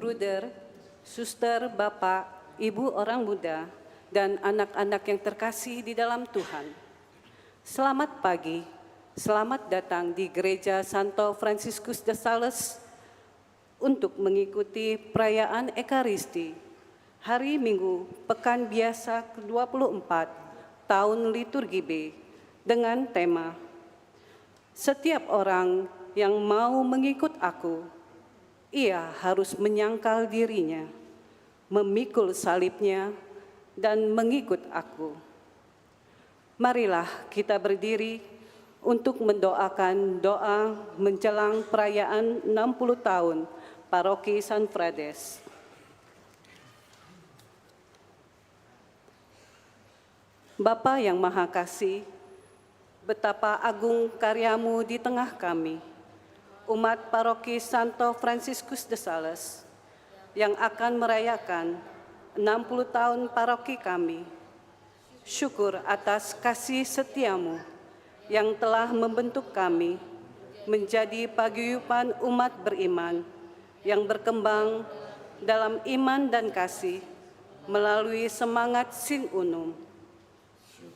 bruder, suster, bapak, ibu orang muda, dan anak-anak yang terkasih di dalam Tuhan. Selamat pagi, selamat datang di Gereja Santo Franciscus de Sales untuk mengikuti perayaan Ekaristi, hari Minggu Pekan Biasa ke-24 tahun Liturgi B, dengan tema Setiap orang yang mau mengikut aku, ia harus menyangkal dirinya, memikul salibnya, dan mengikut aku. Marilah kita berdiri untuk mendoakan doa menjelang perayaan 60 tahun Paroki San Frades. Bapa yang Maha Kasih, betapa agung karyamu di tengah kami, umat Paroki Santo Franciscus de Sales, yang akan merayakan 60 tahun paroki kami. Syukur atas kasih setiamu yang telah membentuk kami menjadi paguyuban umat beriman yang berkembang dalam iman dan kasih melalui semangat Sin Unum.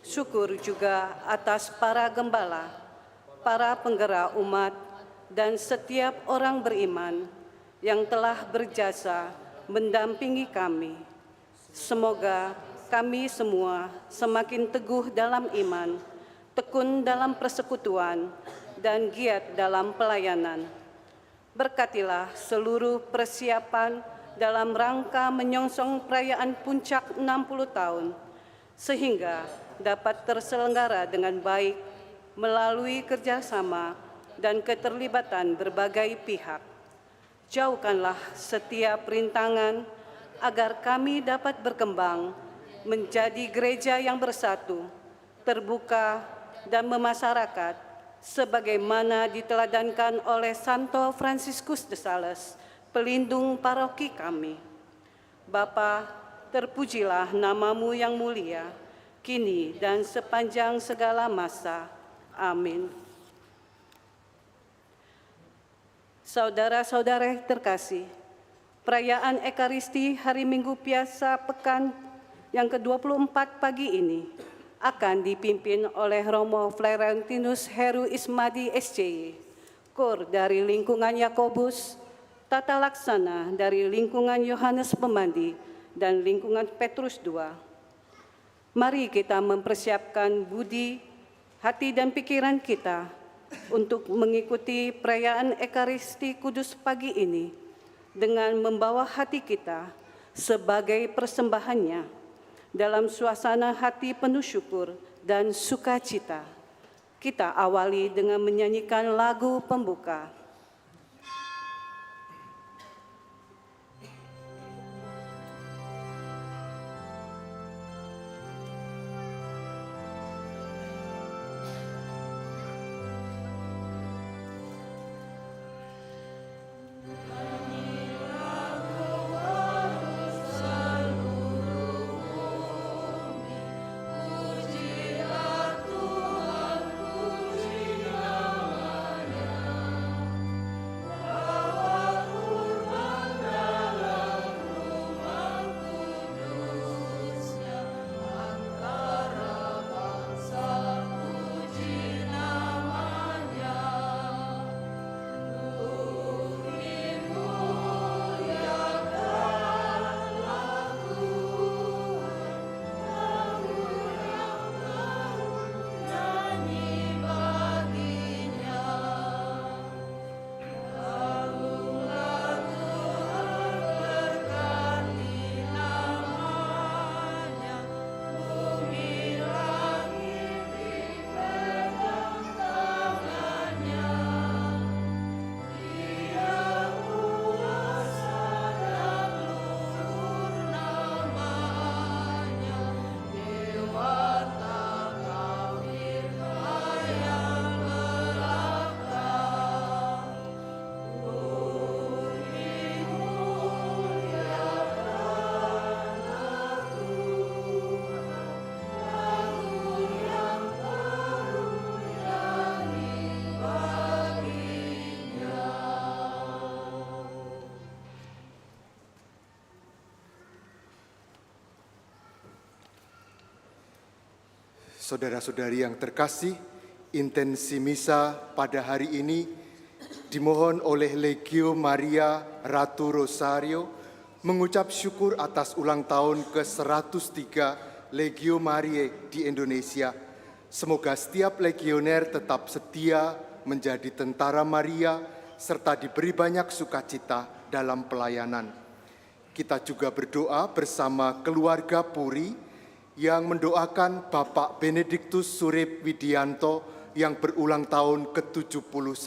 Syukur juga atas para gembala, para penggerak umat, dan setiap orang beriman yang telah berjasa mendampingi kami. Semoga kami semua semakin teguh dalam iman, tekun dalam persekutuan, dan giat dalam pelayanan. Berkatilah seluruh persiapan dalam rangka menyongsong perayaan puncak 60 tahun, sehingga dapat terselenggara dengan baik melalui kerjasama dan keterlibatan berbagai pihak. Jauhkanlah setiap rintangan agar kami dapat berkembang menjadi gereja yang bersatu, terbuka, dan memasyarakat sebagaimana diteladankan oleh Santo Franciscus de Sales, pelindung paroki kami. Bapa, terpujilah namamu yang mulia, kini dan sepanjang segala masa. Amin. Saudara-saudara terkasih, perayaan Ekaristi hari Minggu Biasa Pekan yang ke-24 pagi ini akan dipimpin oleh Romo Florentinus Heru Ismadi SCY, Kor dari lingkungan Yakobus, Tata Laksana dari lingkungan Yohanes Pemandi, dan lingkungan Petrus II. Mari kita mempersiapkan budi, hati, dan pikiran kita untuk mengikuti perayaan Ekaristi Kudus pagi ini dengan membawa hati kita sebagai persembahannya dalam suasana hati penuh syukur dan sukacita. Kita awali dengan menyanyikan lagu pembuka. Saudara-saudari yang terkasih, intensi misa pada hari ini dimohon oleh Legio Maria Ratu Rosario mengucap syukur atas ulang tahun ke-103 Legio Mariae di Indonesia. Semoga setiap legioner tetap setia menjadi tentara Maria serta diberi banyak sukacita dalam pelayanan. Kita juga berdoa bersama keluarga Puri yang mendoakan Bapak Benediktus Surip Widianto yang berulang tahun ke-71.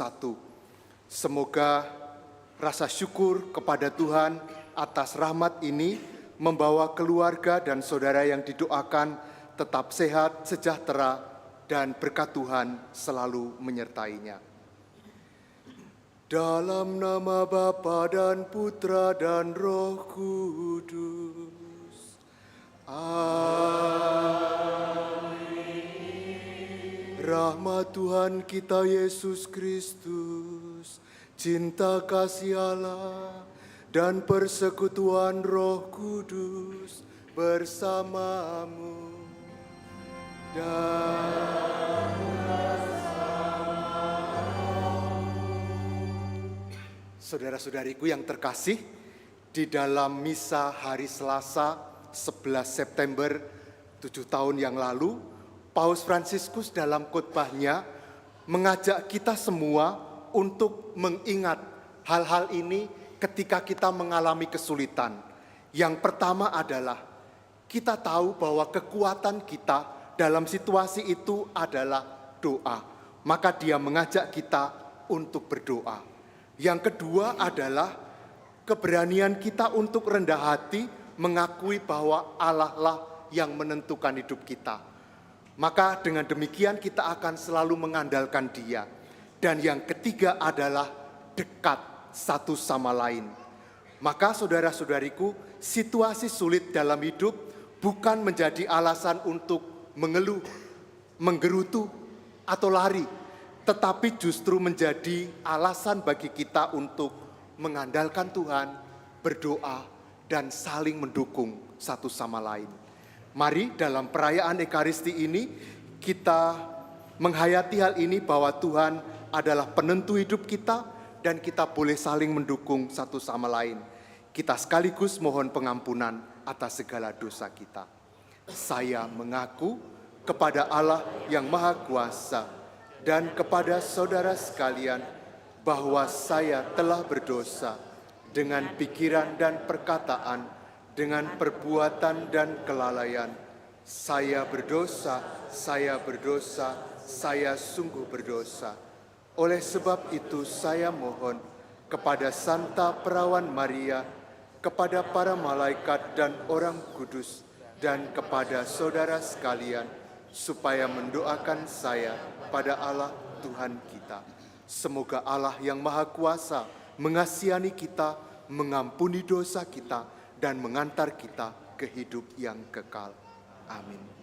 Semoga rasa syukur kepada Tuhan atas rahmat ini membawa keluarga dan saudara yang didoakan tetap sehat, sejahtera, dan berkat Tuhan selalu menyertainya. Dalam nama Bapa dan Putra dan Roh Kudus. Amin. Rahmat Tuhan kita Yesus Kristus, cinta kasih Allah, dan persekutuan Roh Kudus bersamamu. Dan saudara-saudariku yang terkasih, di dalam misa hari Selasa 11 September 7 tahun yang lalu, Paus Fransiskus dalam khotbahnya mengajak kita semua untuk mengingat hal-hal ini ketika kita mengalami kesulitan. Yang pertama adalah kita tahu bahwa kekuatan kita dalam situasi itu adalah doa. Maka dia mengajak kita untuk berdoa. Yang kedua adalah keberanian kita untuk rendah hati mengakui bahwa Allah lah yang menentukan hidup kita. Maka dengan demikian kita akan selalu mengandalkan Dia. Dan yang ketiga adalah dekat satu sama lain. Maka saudara-saudariku, situasi sulit dalam hidup bukan menjadi alasan untuk mengeluh, menggerutu, atau lari, tetapi justru menjadi alasan bagi kita untuk mengandalkan Tuhan, berdoa, dan saling mendukung satu sama lain. Mari dalam perayaan Ekaristi ini kita menghayati hal ini bahwa Tuhan adalah penentu hidup kita dan kita boleh saling mendukung satu sama lain. Kita sekaligus mohon pengampunan atas segala dosa kita. Saya mengaku kepada Allah yang Maha Kuasa dan kepada saudara sekalian bahwa saya telah berdosa dengan pikiran dan perkataan, dengan perbuatan dan kelalaian. Saya berdosa, saya sungguh berdosa. Oleh sebab itu saya mohon kepada Santa Perawan Maria, kepada para malaikat dan orang kudus, dan kepada saudara sekalian, supaya mendoakan saya pada Allah Tuhan kita. Semoga Allah yang Maha Kuasa mengasihani kita, mengampuni dosa kita, dan mengantar kita ke hidup yang kekal. Amin.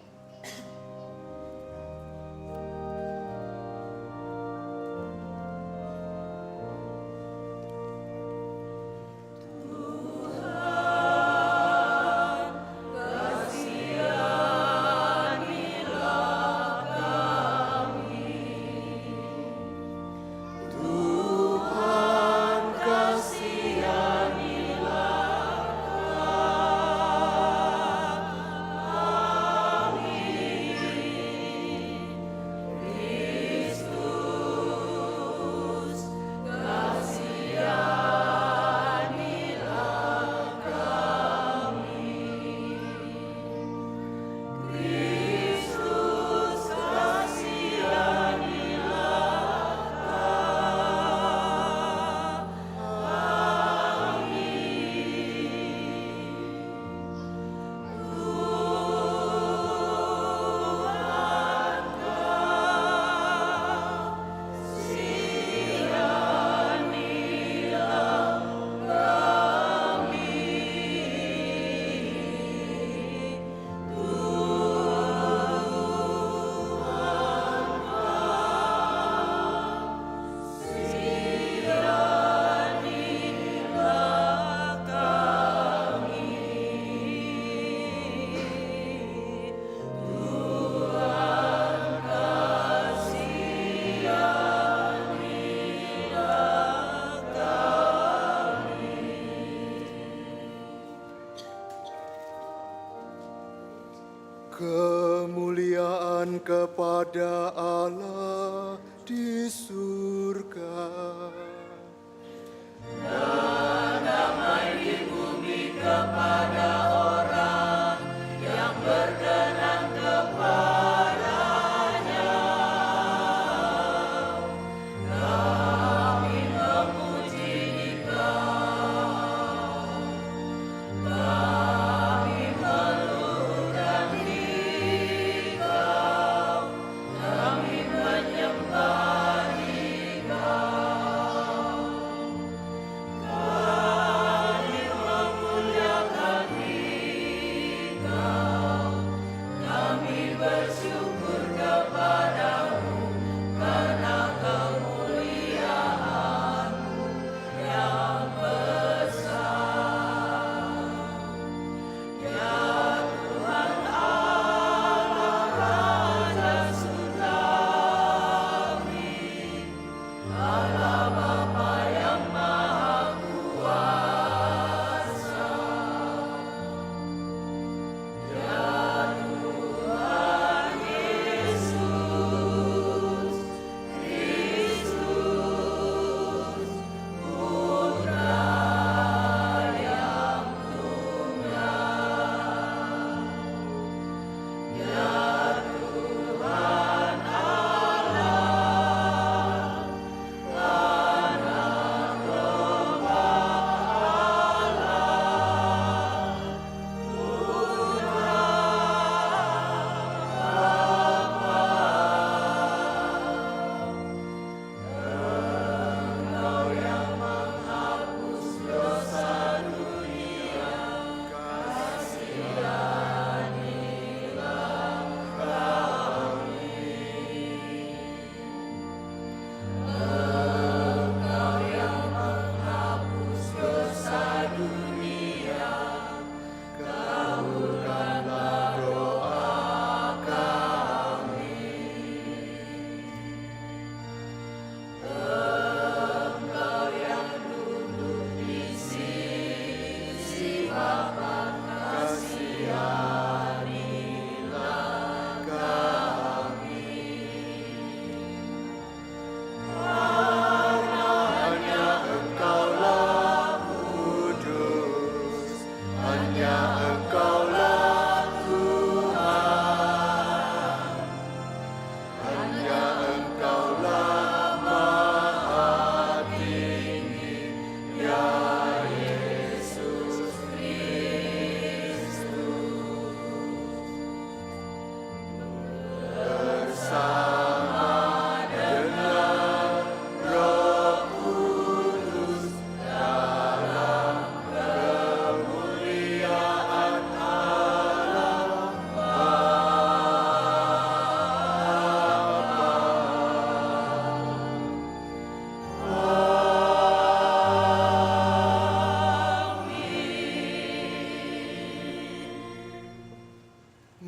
kepada Allah di surga.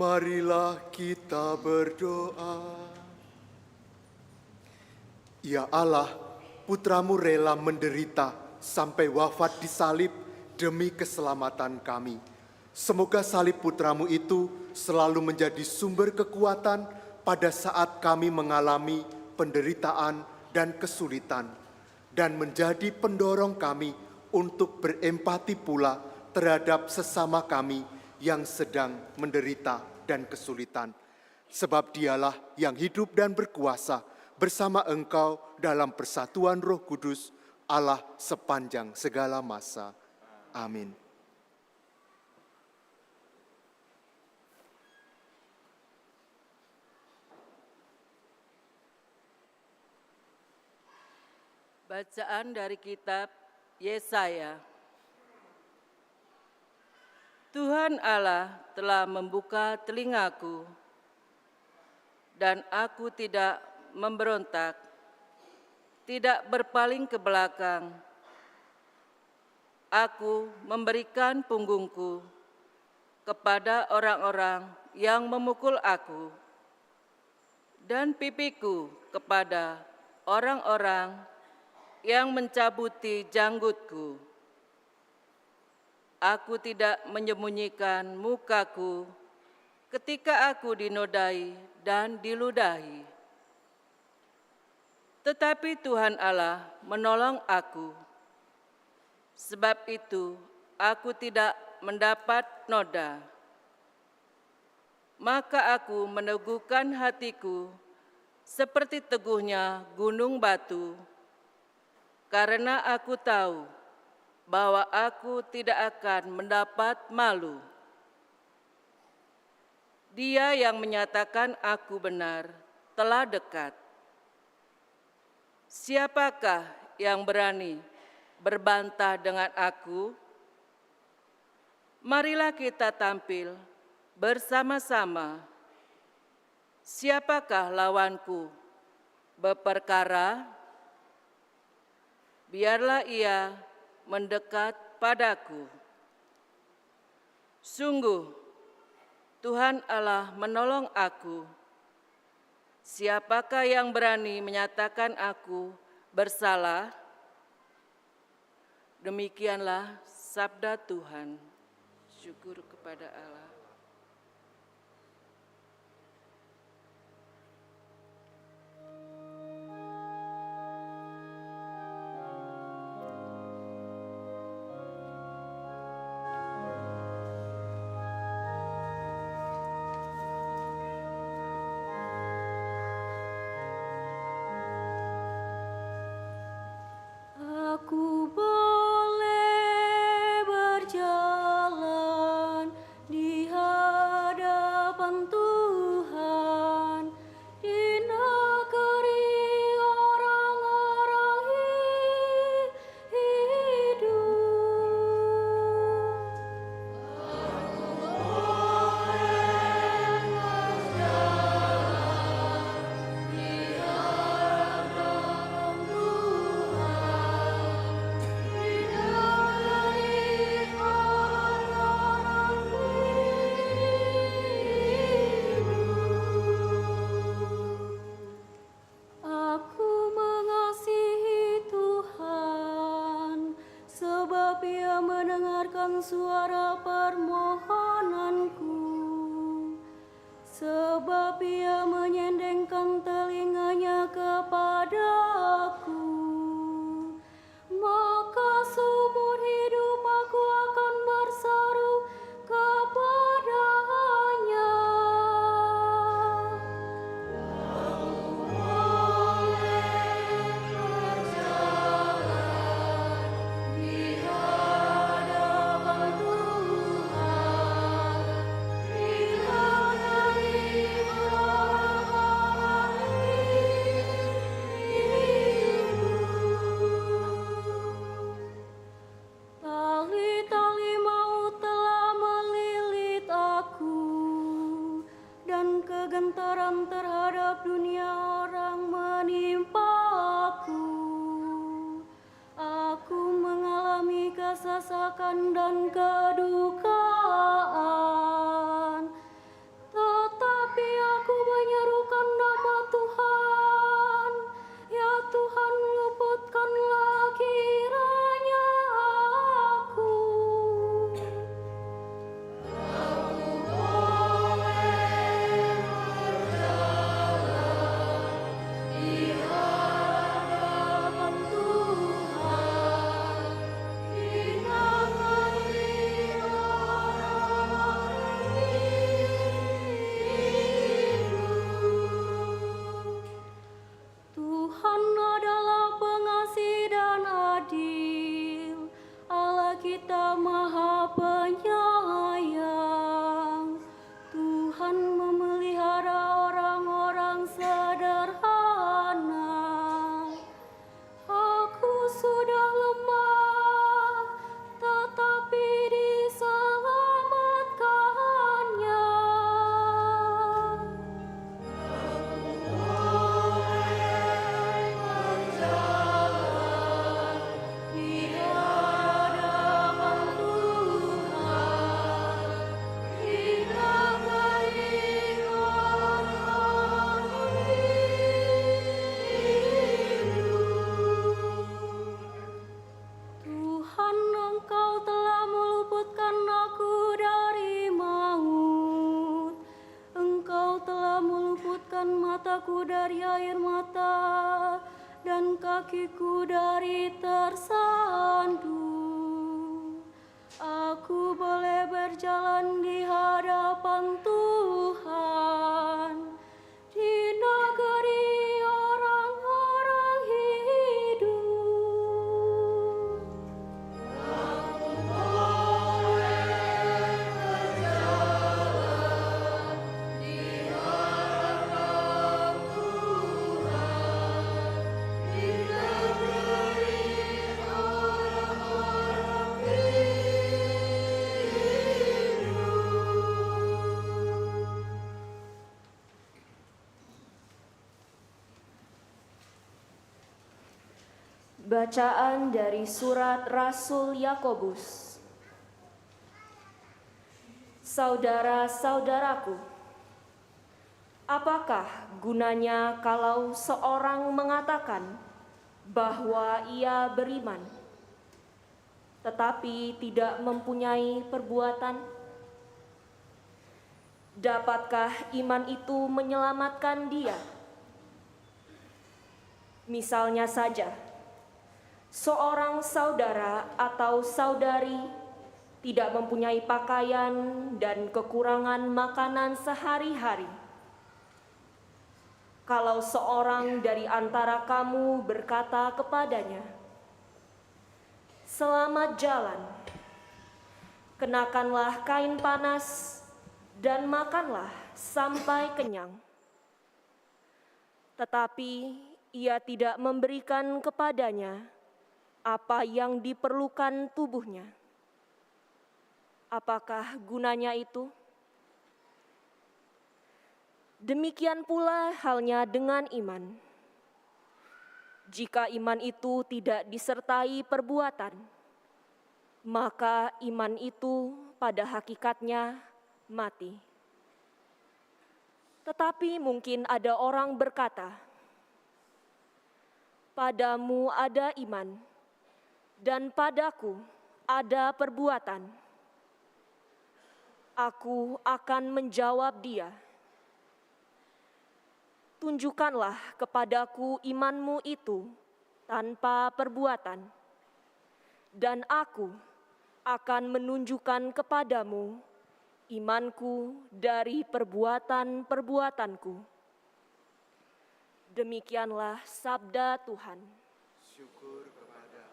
Marilah kita berdoa. Ya Allah, Putramu rela menderita sampai wafat di salib demi keselamatan kami. Semoga salib Putramu itu selalu menjadi sumber kekuatan pada saat kami mengalami penderitaan dan kesulitan, dan menjadi pendorong kami untuk berempati pula terhadap sesama kami yang sedang menderita dan kesulitan. Sebab Dialah yang hidup dan berkuasa bersama Engkau dalam persatuan Roh Kudus, Allah sepanjang segala masa. Amin. Bacaan dari kitab Yesaya. Tuhan Allah telah membuka telingaku, dan aku tidak memberontak, tidak berpaling ke belakang. Aku memberikan punggungku kepada orang-orang yang memukul aku, dan pipiku kepada orang-orang yang mencabuti janggutku. Aku tidak menyembunyikan mukaku ketika aku dinodai dan diludahi. Tetapi Tuhan Allah menolong aku. Sebab itu aku tidak mendapat noda. Maka aku meneguhkan hatiku seperti teguhnya gunung batu, karena aku tahu bahwa aku tidak akan mendapat malu. Dia yang menyatakan aku benar telah dekat. Siapakah yang berani berbantah dengan aku? Marilah kita tampil bersama-sama. Siapakah lawanku berperkara? Biarlah ia mendekat padaku. Sungguh, Tuhan Allah menolong aku. Siapakah yang berani menyatakan aku bersalah? Demikianlah sabda Tuhan. Syukur kepada Allah. Aku boleh berjalan di hadapan Tuhan, di negeri orang-orang hidup. Aku mengasihi Tuhan, sebab Ia mendengarkan suara permohonanku. Sebab Ia menyendengkan telinganya kepada aku. Maka seumur hidup aku akan berseru kepada-Nya. Tali-tali maut telah melilit aku, dan kegentaran terhadap dunia orang menimpa aku. Aku mengalami kesesakan dan kedukaan, tetapi aku menyerukan nama Tuhan. Ya Tuhan, luputkanlah kiranya aku. Di hadapan Tuhan, di negeri orang-orang tanganku dari air mata, dan kakiku dari tersandung. Aku boleh berjalan di hadapan Tuhan, di negeri orang-orang hidup. Bacaan dari surat Rasul Yakobus. Saudara-saudaraku, apakah gunanya kalau seorang mengatakan bahwa ia beriman, tetapi tidak mempunyai perbuatan? Dapatkah iman itu menyelamatkan dia? Misalnya saja, seorang saudara atau saudari tidak mempunyai pakaian dan kekurangan makanan sehari-hari. Kalau seorang dari antara kamu berkata kepadanya, "Selamat jalan, kenakanlah kain panas dan makanlah sampai kenyang," tetapi ia tidak memberikan kepadanya apa yang diperlukan tubuhnya, apakah gunanya itu? Demikian pula halnya dengan iman. Jika iman itu tidak disertai perbuatan, maka iman itu pada hakikatnya mati. Tetapi mungkin ada orang berkata, "Padamu ada iman, dan padaku ada perbuatan." Aku akan menjawab dia, "Tunjukkanlah kepadaku imanmu itu tanpa perbuatan, dan aku akan menunjukkan kepadamu imanku dari perbuatan-perbuatanku." Demikianlah sabda Tuhan. Syukur kepada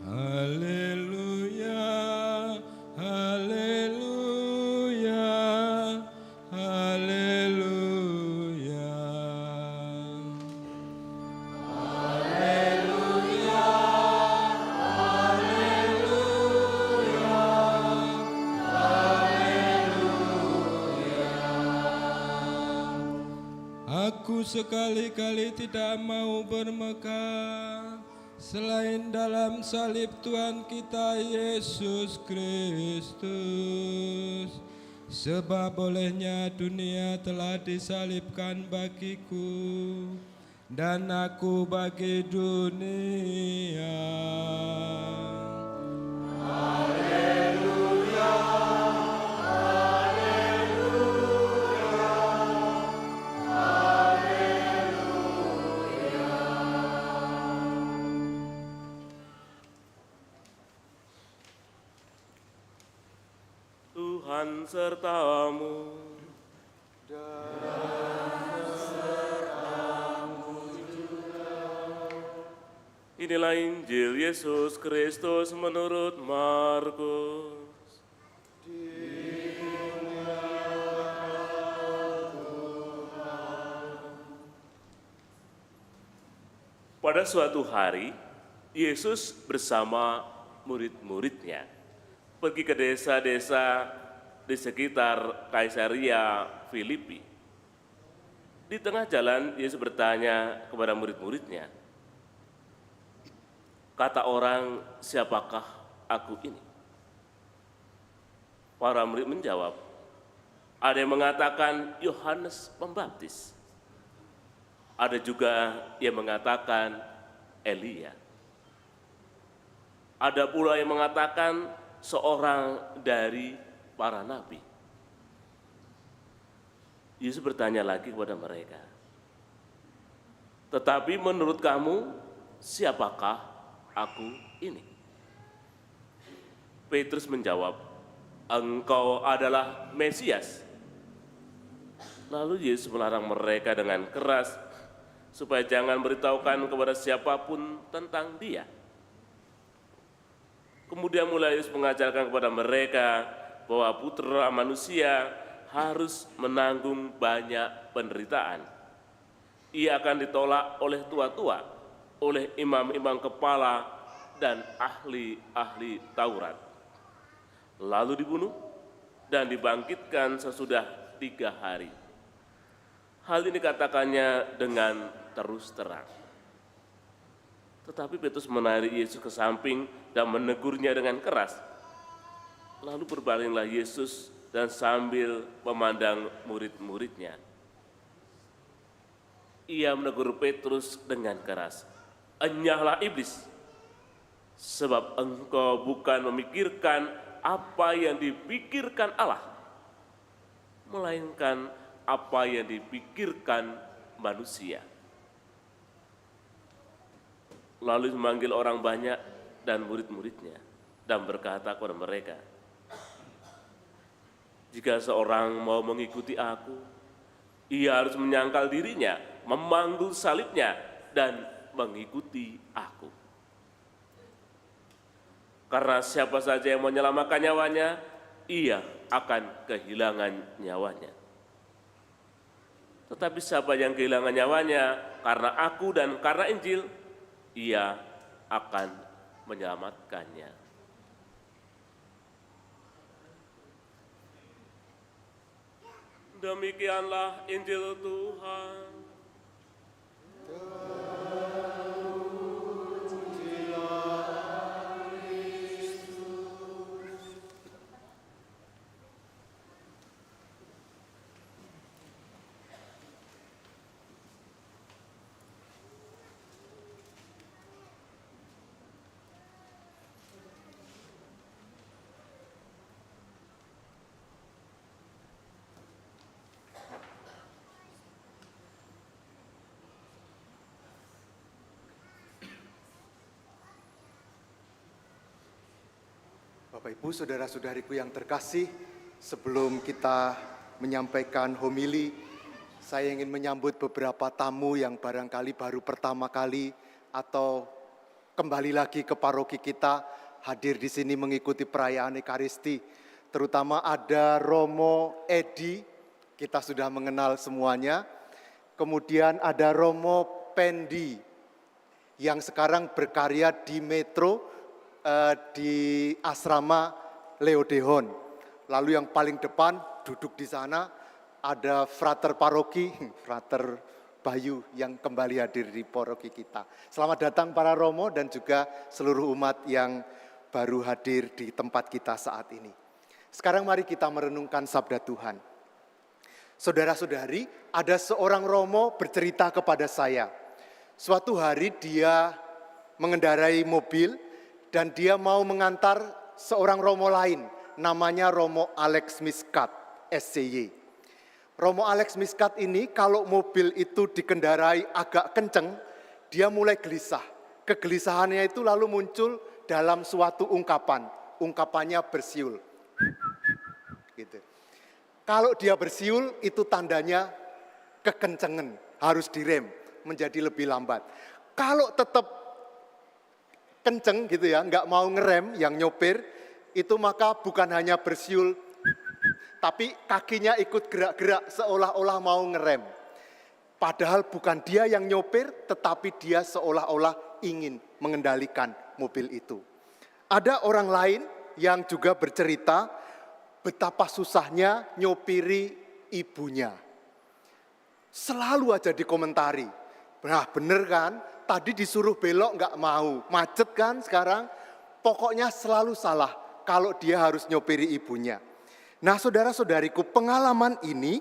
Haleluya, haleluya, haleluya. Haleluya, haleluya, haleluya. Aku sekali-kali tidak mau bermegah selain dalam salib Tuhan kita Yesus Kristus. Sebab olehnya dunia telah disalibkan bagiku, dan aku bagi dunia. Tuhan sertamu. Inilah Injil Yesus Kristus menurut Markus. Pada suatu hari, Yesus bersama murid-muridnya pergi ke desa-desa di sekitar Kaisaria Filipi. Di tengah jalan, Yesus bertanya kepada murid-muridnya, "Kata orang, siapakah aku ini?" Para murid menjawab, "Ada yang mengatakan Yohanes Pembaptis. Ada juga yang mengatakan Elia, Ada pula yang mengatakan seorang dari para nabi. Yesus bertanya lagi kepada mereka, tetapi menurut kamu, siapakah aku ini? Petrus menjawab, engkau adalah Mesias. Lalu Yesus melarang mereka dengan keras supaya jangan beritahukan kepada siapapun tentang dia. Kemudian mulai Yesus mengajarkan kepada mereka bahwa Putra Manusia harus menanggung banyak penderitaan. Ia akan ditolak oleh tua-tua, oleh imam-imam kepala dan ahli-ahli Taurat. Lalu dibunuh dan dibangkitkan sesudah 3 hari. Hal ini katakannya dengan terus terang. Tetapi Petrus menarik Yesus ke samping dan menegurnya dengan keras. Lalu berbalinglah Yesus dan sambil memandang murid-muridnya, ia menegur Petrus dengan keras, enyahlah iblis, sebab engkau bukan memikirkan apa yang dipikirkan Allah, melainkan apa yang dipikirkan manusia. Lalu memanggil orang banyak dan murid-muridnya dan berkata kepada mereka, jika seorang mau mengikuti aku, ia harus menyangkal dirinya, memanggul salibnya, dan mengikuti aku. Karena siapa saja yang menyelamatkan nyawanya, ia akan kehilangan nyawanya. Tetapi siapa yang kehilangan nyawanya karena aku dan karena Injil, ia akan menyelamatkannya. Demikianlah Injil Tuhan. Bapak Ibu, saudara-saudariku yang terkasih, sebelum kita menyampaikan homili, saya ingin menyambut beberapa tamu yang barangkali baru pertama kali atau kembali lagi ke paroki kita hadir di sini mengikuti perayaan Ekaristi. Terutama ada Romo Edi, kita sudah mengenal semuanya. Kemudian ada Romo Pendi yang sekarang berkarya di Metro, di asrama Leodehon. Lalu yang paling depan duduk di sana ada frater paroki, frater Bayu yang kembali hadir di paroki kita. Selamat datang para romo dan juga seluruh umat yang baru hadir di tempat kita saat ini. Sekarang mari kita merenungkan sabda Tuhan. Saudara-saudari, ada seorang romo bercerita kepada saya. Suatu hari dia mengendarai mobil dan dia mau mengantar seorang romo lain, namanya Romo Alex Miskat, SCY. Romo Alex Miskat ini kalau mobil itu dikendarai agak kenceng, dia mulai gelisah. Kegelisahannya itu lalu muncul dalam suatu ungkapan, ungkapannya bersiul. Gitu. Kalau dia bersiul itu tandanya kekencengan, harus direm, menjadi lebih lambat. Kalau tetap kenceng gitu ya, nggak mau ngerem yang nyopir, itu maka bukan hanya bersiul, tapi kakinya ikut gerak-gerak seolah-olah mau ngerem. Padahal bukan dia yang nyopir, tetapi dia seolah-olah ingin mengendalikan mobil itu. Ada orang lain yang juga bercerita betapa susahnya nyopiri ibunya. Selalu aja dikomentari, nah bener kan? Tadi disuruh belok nggak mau, macet kan sekarang. Pokoknya selalu salah kalau dia harus nyopiri ibunya. Nah saudara-saudariku, pengalaman ini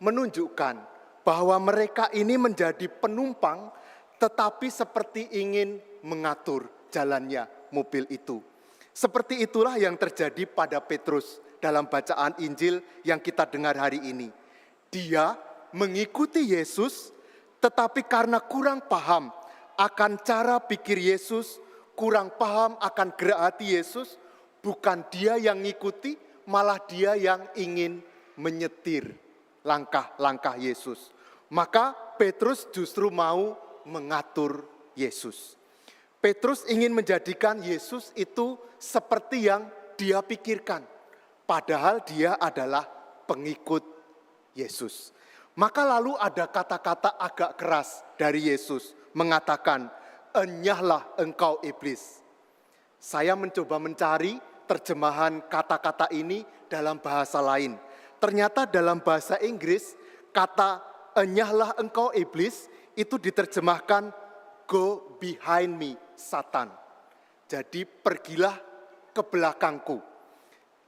menunjukkan bahwa mereka ini menjadi penumpang tetapi seperti ingin mengatur jalannya mobil itu. Seperti itulah yang terjadi pada Petrus dalam bacaan Injil yang kita dengar hari ini. Dia mengikuti Yesus, tetapi karena kurang paham akan cara pikir Yesus, kurang paham akan gerak hati Yesus, bukan dia yang ngikuti, malah dia yang ingin menyetir langkah-langkah Yesus. Maka Petrus justru mau mengatur Yesus. Petrus ingin menjadikan Yesus itu seperti yang dia pikirkan, padahal dia adalah pengikut Yesus. Maka lalu ada kata-kata agak keras dari Yesus, mengatakan, "Enyahlah engkau iblis." Saya mencoba mencari terjemahan kata-kata ini dalam bahasa lain. Ternyata dalam bahasa Inggris, kata "enyahlah engkau iblis" itu diterjemahkan "go behind me, Satan." Jadi pergilah ke belakangku.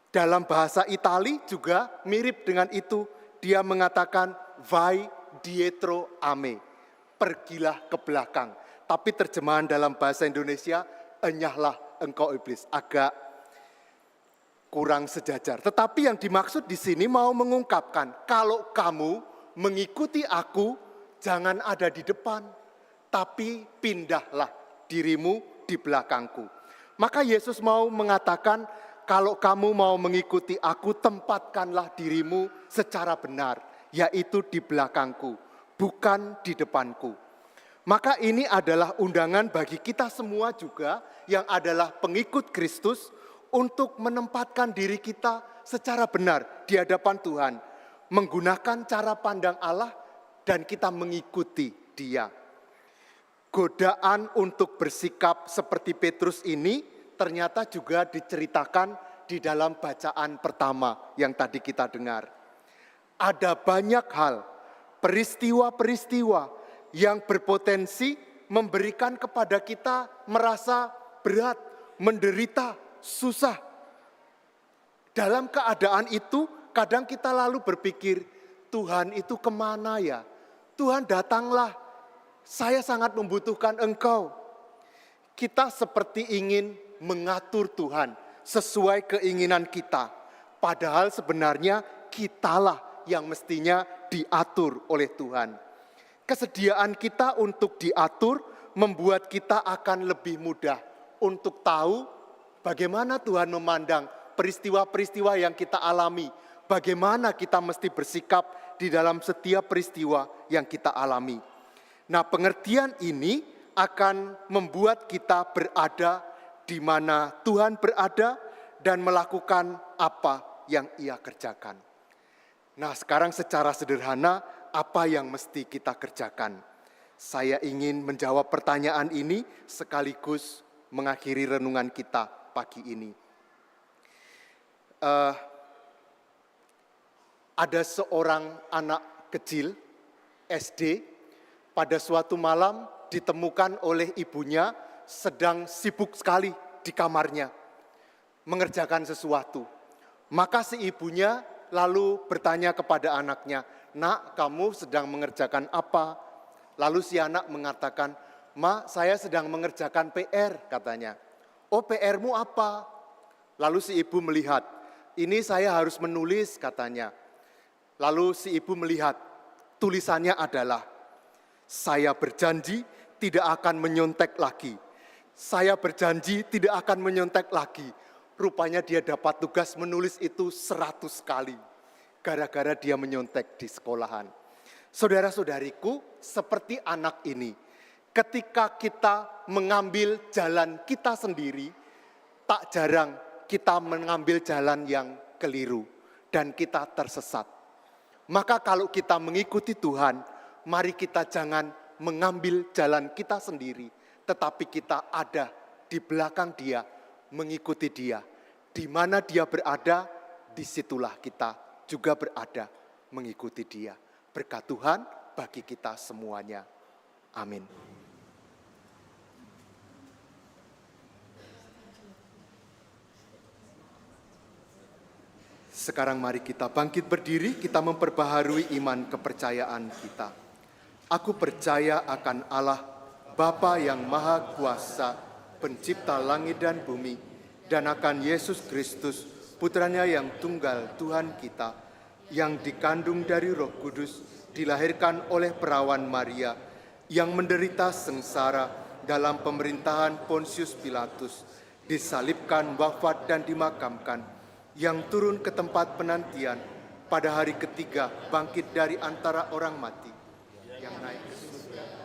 Dalam bahasa Itali juga mirip dengan itu. Dia mengatakan vai dietro a me, pergilah ke belakang. Tapi terjemahan dalam bahasa Indonesia, enyahlah engkau iblis, agak kurang sejajar. Tetapi yang dimaksud di sini mau mengungkapkan, kalau kamu mengikuti aku, jangan ada di depan, tapi pindahlah dirimu di belakangku. Maka Yesus mau mengatakan, kalau kamu mau mengikuti aku, tempatkanlah dirimu secara benar, yaitu di belakangku, bukan di depanku. Maka ini adalah undangan bagi kita semua juga yang adalah pengikut Kristus untuk menempatkan diri kita secara benar di hadapan Tuhan, menggunakan cara pandang Allah dan kita mengikuti Dia. Godaan untuk bersikap seperti Petrus ini ternyata juga diceritakan di dalam bacaan pertama yang tadi kita dengar. Ada banyak hal, peristiwa-peristiwa yang berpotensi memberikan kepada kita merasa berat, menderita, susah. Dalam keadaan itu, kadang kita lalu berpikir, Tuhan itu kemana ya? Tuhan datanglah, saya sangat membutuhkan Engkau. Kita seperti ingin mengatur Tuhan sesuai keinginan kita. Padahal sebenarnya kitalah yang mestinya diatur oleh Tuhan. Kesediaan kita untuk diatur membuat kita akan lebih mudah untuk tahu bagaimana Tuhan memandang peristiwa-peristiwa yang kita alami, bagaimana kita mesti bersikap di dalam setiap peristiwa yang kita alami. Nah, pengertian ini akan membuat kita berada di mana Tuhan berada dan melakukan apa yang Ia kerjakan. Nah, sekarang secara sederhana, apa yang mesti kita kerjakan? Saya ingin menjawab pertanyaan ini sekaligus mengakhiri renungan kita pagi ini. Ada seorang anak kecil, SD, pada suatu malam ditemukan oleh ibunya sedang sibuk sekali di kamarnya, mengerjakan sesuatu. Maka si ibunya lalu bertanya kepada anaknya, "Nak, kamu sedang mengerjakan apa?" Lalu si anak mengatakan, "Ma, saya sedang mengerjakan PR," katanya. "Oh, PR-mu apa?" Lalu si ibu melihat, "Ini saya harus menulis," katanya. Lalu si ibu melihat, tulisannya adalah, "Saya berjanji tidak akan menyontek lagi. Saya berjanji tidak akan menyontek lagi." Rupanya dia dapat tugas menulis itu 100 kali. Gara-gara dia menyontek di sekolahan. Saudara-saudariku, seperti anak ini, ketika kita mengambil jalan kita sendiri, tak jarang kita mengambil jalan yang keliru dan kita tersesat. Maka kalau kita mengikuti Tuhan, mari kita jangan mengambil jalan kita sendiri, tetapi kita ada di belakang Dia, mengikuti Dia. Di mana Dia berada, disitulah kita juga berada, mengikuti Dia. Berkat Tuhan bagi kita semuanya. Amin. Sekarang mari kita bangkit berdiri, kita memperbaharui iman kepercayaan kita. Aku percaya akan Allah, Bapa yang Maha Kuasa, pencipta langit dan bumi, dan akan Yesus Kristus, putranya yang tunggal Tuhan kita, yang dikandung dari Roh Kudus, dilahirkan oleh perawan Maria, yang menderita sengsara dalam pemerintahan Pontius Pilatus, disalibkan, wafat, dan dimakamkan, yang turun ke tempat penantian, pada hari ketiga bangkit dari antara orang mati, yang naik ke surga.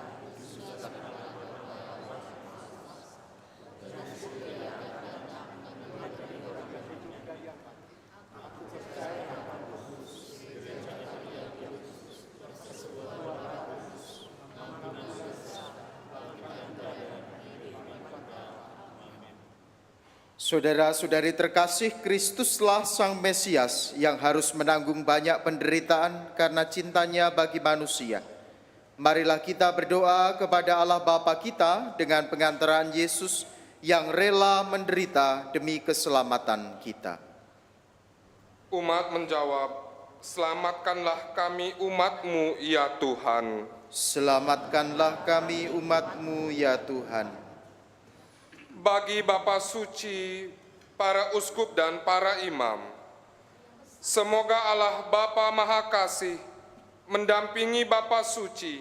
Saudara-saudari terkasih, Kristuslah Sang Mesias yang harus menanggung banyak penderitaan karena cintanya bagi manusia. Marilah kita berdoa kepada Allah Bapa kita dengan pengantaran Yesus yang rela menderita demi keselamatan kita. Umat menjawab, "Selamatkanlah kami umat-Mu, ya Tuhan." Selamatkanlah kami umat-Mu, ya Tuhan. Bagi Bapa Suci, para uskup dan para imam, semoga Allah Bapa Maha Kasih mendampingi Bapa Suci,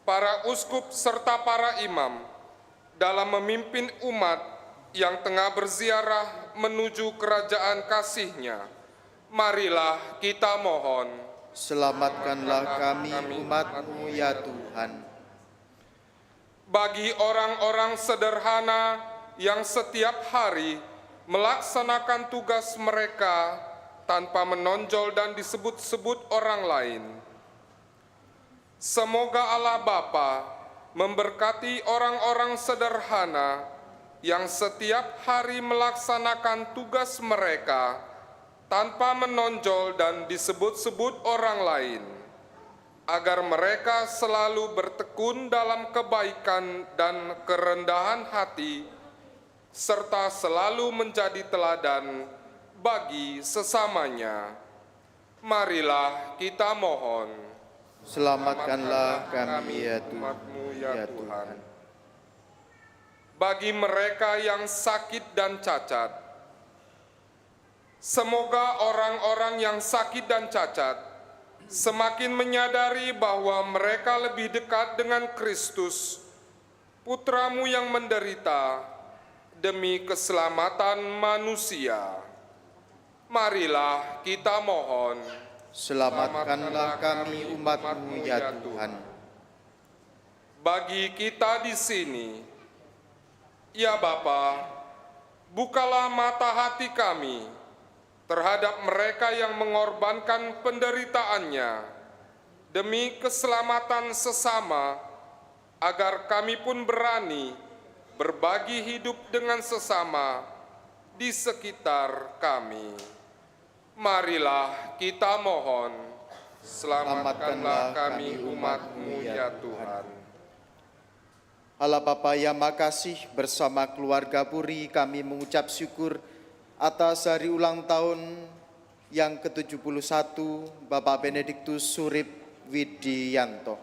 para uskup serta para imam dalam memimpin umat yang tengah berziarah menuju kerajaan kasih-Nya. Marilah kita mohon. Selamatkanlah kami umat-Mu, ya Tuhan. Bagi orang-orang sederhana yang setiap hari melaksanakan tugas mereka tanpa menonjol dan disebut-sebut orang lain, semoga Allah Bapa memberkati orang-orang sederhana yang setiap hari melaksanakan tugas mereka tanpa menonjol dan disebut-sebut orang lain, agar mereka selalu bertekun dalam kebaikan dan kerendahan hati, serta selalu menjadi teladan bagi sesamanya. Marilah kita mohon. Selamatkanlah kami, ya umat-Mu, ya ya Tuhan. Tuhan. Bagi mereka yang sakit dan cacat, semoga orang-orang yang sakit dan cacat semakin menyadari bahwa mereka lebih dekat dengan Kristus, Putra-Mu yang menderita demi keselamatan manusia. Marilah kita mohon. Selamatkanlah kami umat-Mu, ya Tuhan. Bagi kita di sini, ya Bapa, bukalah mata hati kami terhadap mereka yang mengorbankan penderitaannya demi keselamatan sesama, agar kami pun berani berbagi hidup dengan sesama di sekitar kami. Marilah kita mohon. Selamatkanlah kami umat-Mu, ya Tuhan. Allah Bapa yang Makasih, bersama keluarga Puri kami mengucap syukur atas hari ulang tahun yang ke-71 Bapak Benediktus Surip Widianto.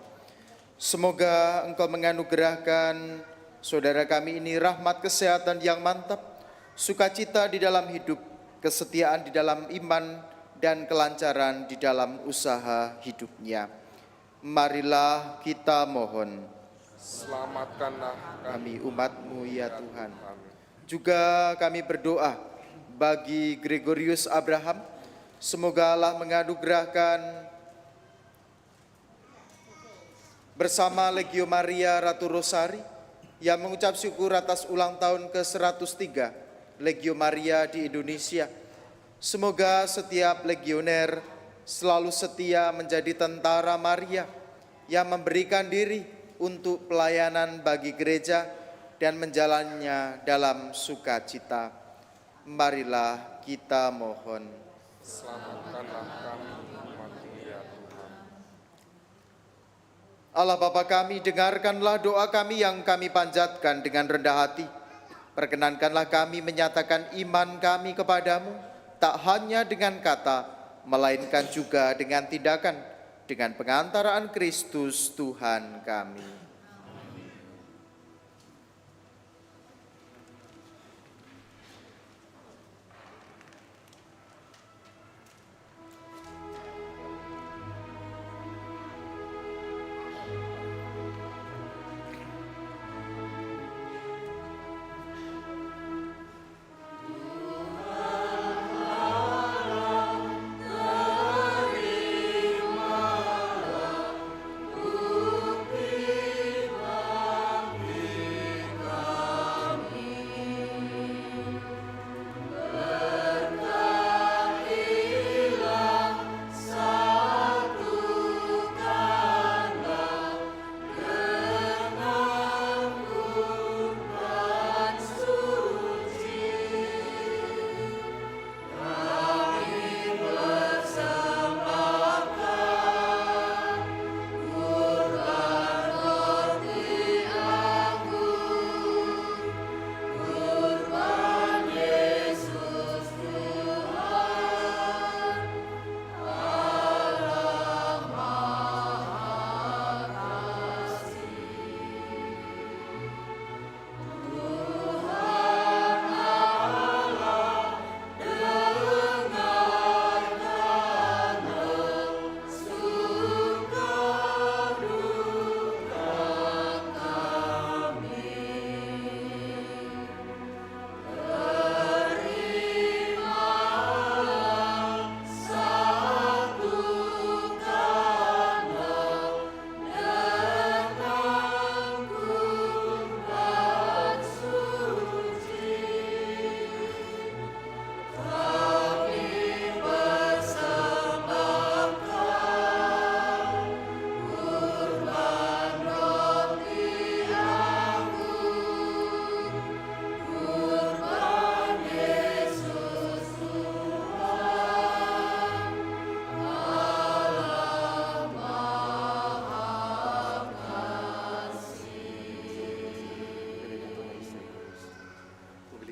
Semoga Engkau menganugerahkan saudara kami ini rahmat kesehatan yang mantap, sukacita di dalam hidup, kesetiaan di dalam iman, dan kelancaran di dalam usaha hidupnya. Marilah kita mohon. Selamatkanlah Kami umat-Mu, ya Tuhan. Juga kami berdoa bagi Gregorius Abraham, semoga Allah menganugerahkan bersama Legio Maria Ratu Rosari yang mengucap syukur atas ulang tahun ke-103 Legio Maria di Indonesia. Semoga setiap legioner selalu setia menjadi tentara Maria yang memberikan diri untuk pelayanan bagi gereja dan menjalannya dalam sukacita. Marilah kita mohon. Selamatkanlah kami umat-Mu, ya Tuhan. Allah Bapa kami, dengarkanlah doa kami yang kami panjatkan dengan rendah hati. Perkenankanlah kami menyatakan iman kami kepadamu, tak hanya dengan kata, melainkan juga dengan tindakan, dengan pengantaraan Kristus Tuhan kami.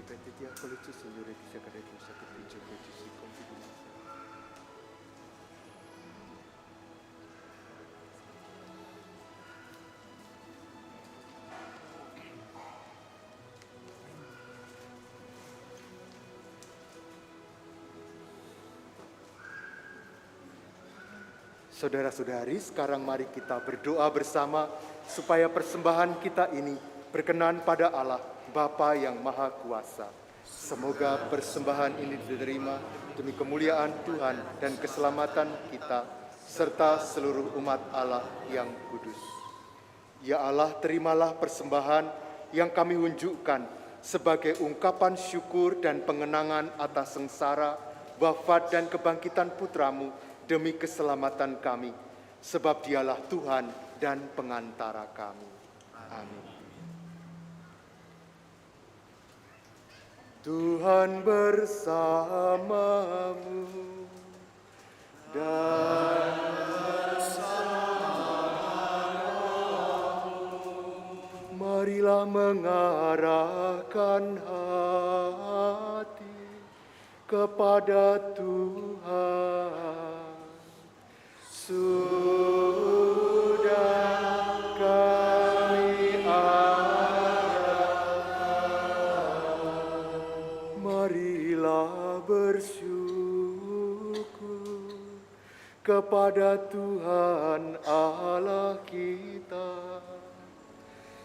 ripetitia colici signore di sacramento sacrificio che ci si confidi. Saudara-saudari, sekarang mari kita berdoa bersama supaya persembahan kita ini berkenan pada Allah, Bapa yang Maha Kuasa. Semoga persembahan ini diterima demi kemuliaan Tuhan dan keselamatan kita, serta seluruh umat Allah yang kudus. Ya Allah, terimalah persembahan yang kami unjukkan sebagai ungkapan syukur dan pengenangan atas sengsara, wafat dan kebangkitan putramu demi keselamatan kami, sebab dialah Tuhan dan pengantara kami. Amin. Tuhan bersamamu dan marilah mengarahkan hati kepada Tuhan. Sudah kami arahkan, marilah bersyukur kepada Tuhan Allah kita.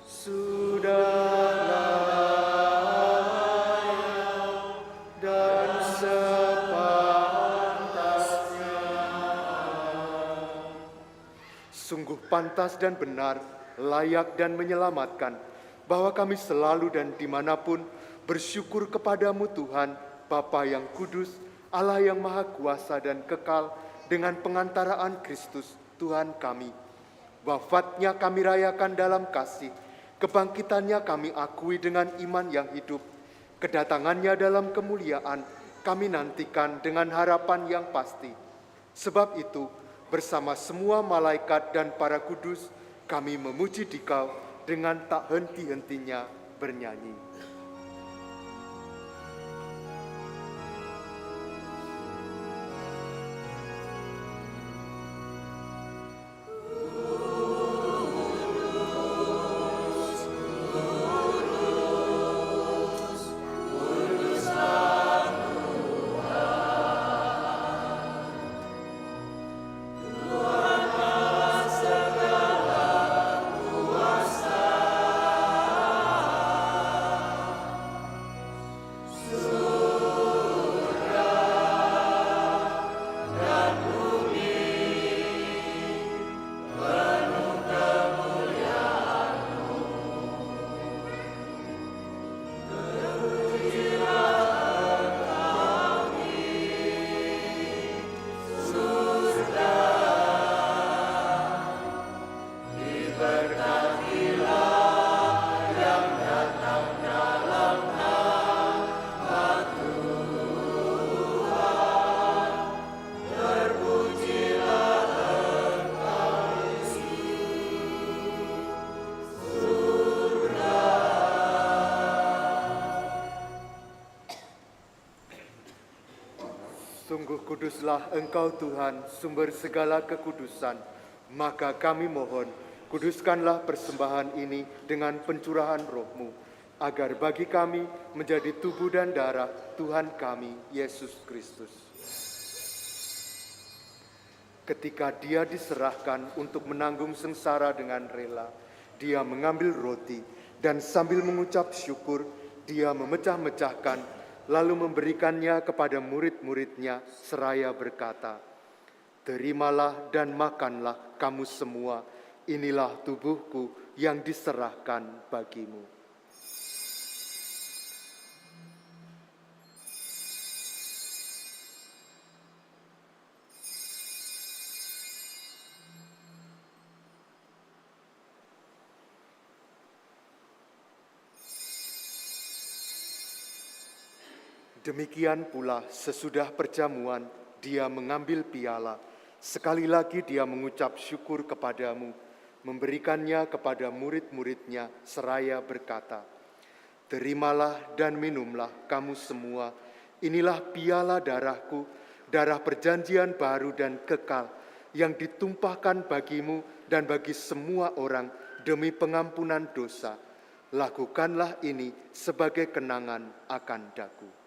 Sudah layak dan sungguh pantas dan benar, layak dan menyelamatkan, bahwa kami selalu dan dimanapun bersyukur kepadamu Tuhan, Bapa yang kudus, Allah yang maha kuasa dan kekal, dengan pengantaraan Kristus, Tuhan kami. Wafatnya kami rayakan dalam kasih, kebangkitannya kami akui dengan iman yang hidup, kedatangannya dalam kemuliaan kami nantikan dengan harapan yang pasti. Sebab itu, bersama semua malaikat dan para kudus, kami memuji Dikau dengan tak henti-hentinya bernyanyi. Sungguh kuduslah Engkau Tuhan, sumber segala kekudusan. Maka kami mohon, kuduskanlah persembahan ini dengan pencurahan roh-Mu, agar bagi kami menjadi tubuh dan darah Tuhan kami, Yesus Kristus. Ketika Dia diserahkan untuk menanggung sengsara dengan rela, Dia mengambil roti dan sambil mengucap syukur, Dia memecah-mecahkan, lalu memberikannya kepada murid-muridnya seraya berkata, "Terimalah dan makanlah kamu semua, inilah tubuhku yang diserahkan bagimu." Demikian pula sesudah perjamuan, Dia mengambil piala. Sekali lagi Dia mengucap syukur kepadamu, memberikannya kepada murid-muridnya seraya berkata, Terimalah dan minumlah kamu semua. Inilah piala darahku, darah perjanjian baru dan kekal, yang ditumpahkan bagimu dan bagi semua orang demi pengampunan dosa. Lakukanlah ini sebagai kenangan akan daku.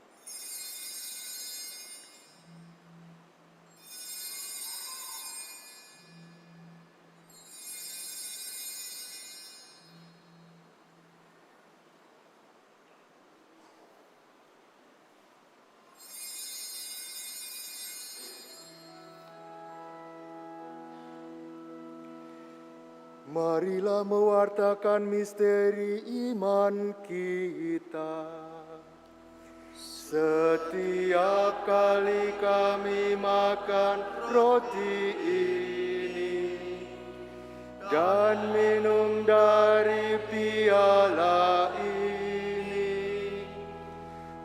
Marilah mewartakan misteri iman kita. Setiap kali kami makan roti ini dan minum dari piala ini,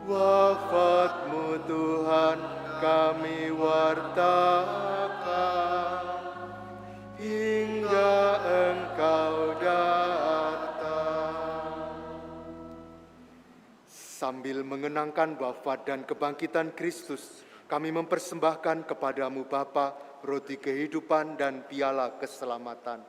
wafat-Mu Tuhan kami wartakan hingga Engkau datang. Sambil mengenangkan wafat dan kebangkitan Kristus, kami mempersembahkan kepadamu Bapa, roti kehidupan dan piala keselamatan.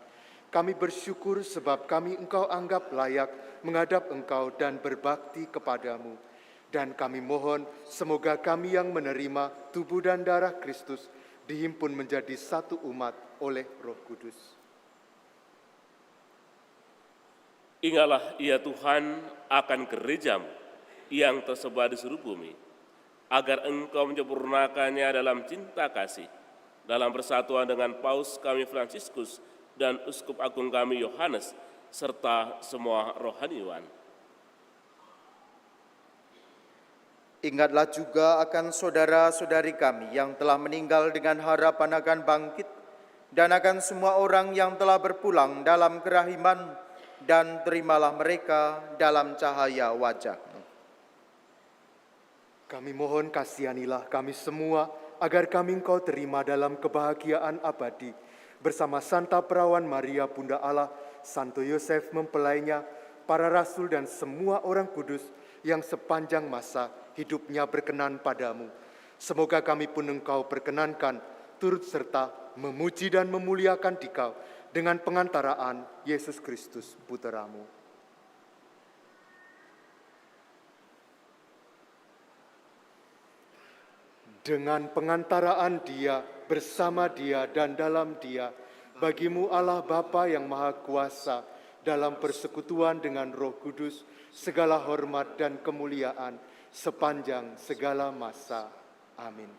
Kami bersyukur sebab kami Engkau anggap layak menghadap Engkau dan berbakti kepadamu. Dan kami mohon semoga kami yang menerima tubuh dan darah Kristus dihimpun menjadi satu umat oleh Roh Kudus. Ingatlah ya Tuhan akan gerejamu yang tersebar di seluruh bumi, agar Engkau menyempurnakannya dalam cinta kasih, dalam persatuan dengan Paus kami Fransiskus dan Uskup Agung kami Yohanes, serta semua rohaniwan. Ingatlah juga akan saudara-saudari kami yang telah meninggal dengan harapan akan bangkit, dan akan semua orang yang telah berpulang dalam kerahiman, dan terimalah mereka dalam cahaya wajah-Mu. Kami mohon kasihanilah kami semua, agar kami Engkau terima dalam kebahagiaan abadi, bersama Santa Perawan Maria Bunda Allah, Santo Yosef mempelainya, para rasul dan semua orang kudus yang sepanjang masa hidupnya berkenan padamu. Semoga kami pun Engkau perkenankan, turut serta memuji dan memuliakan Dikau dengan pengantaraan Yesus Kristus, Putra-Mu. Dengan pengantaraan Dia, bersama Dia, dan dalam Dia, bagimu Allah Bapa yang Maha Kuasa, dalam persekutuan dengan Roh Kudus, segala hormat dan kemuliaan sepanjang segala masa. Amin.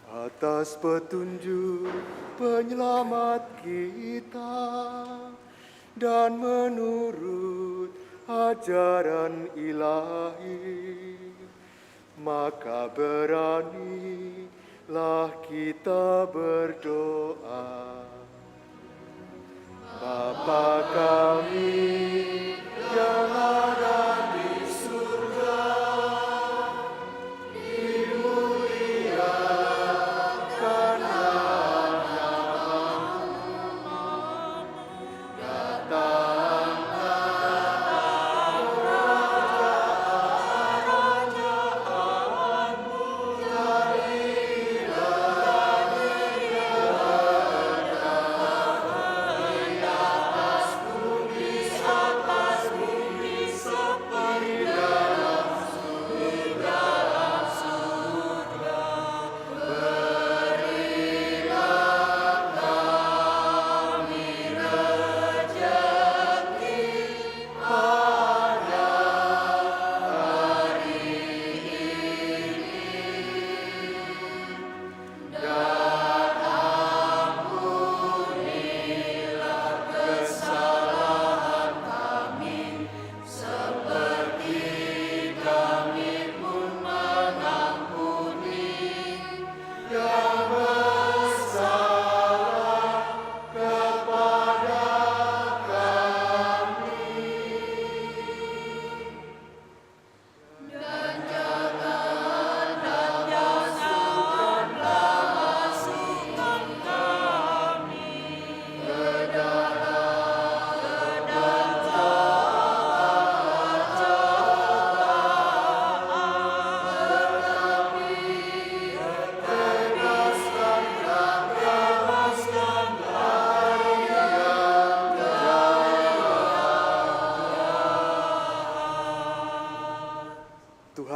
Atas petunjuk penyelamat kita dan menurut ajaran ilahi, maka beranilah kita berdoa. Bapa kami yang ada di surga, dimuliakan nama-Mu, datanglah kerajaan-Mu, jadilah kehendakmu di atas bumi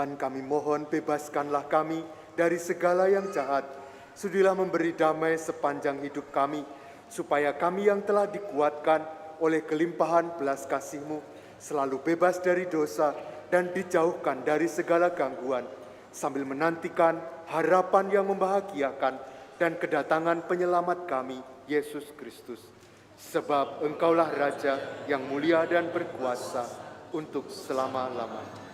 Tuhan kami mohon bebaskanlah kami dari segala yang jahat. Sudilah memberi damai sepanjang hidup kami, supaya kami yang telah dikuatkan oleh kelimpahan belas kasih-Mu selalu bebas dari dosa dan dijauhkan dari segala gangguan, sambil menantikan harapan yang membahagiakan dan kedatangan penyelamat kami, Yesus Kristus. Sebab Engkaulah Raja yang mulia dan berkuasa untuk selama-lamanya.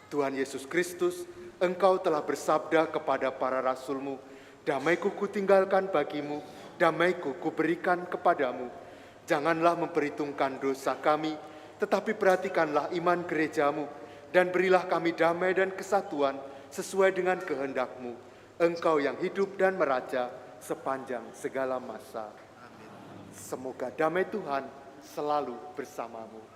Tuhan Yesus Kristus, Engkau telah bersabda kepada para rasul-Mu, damai-Ku kutinggalkan bagimu, damai-Ku kuberikan kepadamu. Janganlah memperhitungkan dosa kami, tetapi perhatikanlah iman gereja-Mu, dan berilah kami damai dan kesatuan sesuai dengan kehendak-Mu. Engkau yang hidup dan meraja sepanjang segala masa. Semoga damai Tuhan selalu bersamamu.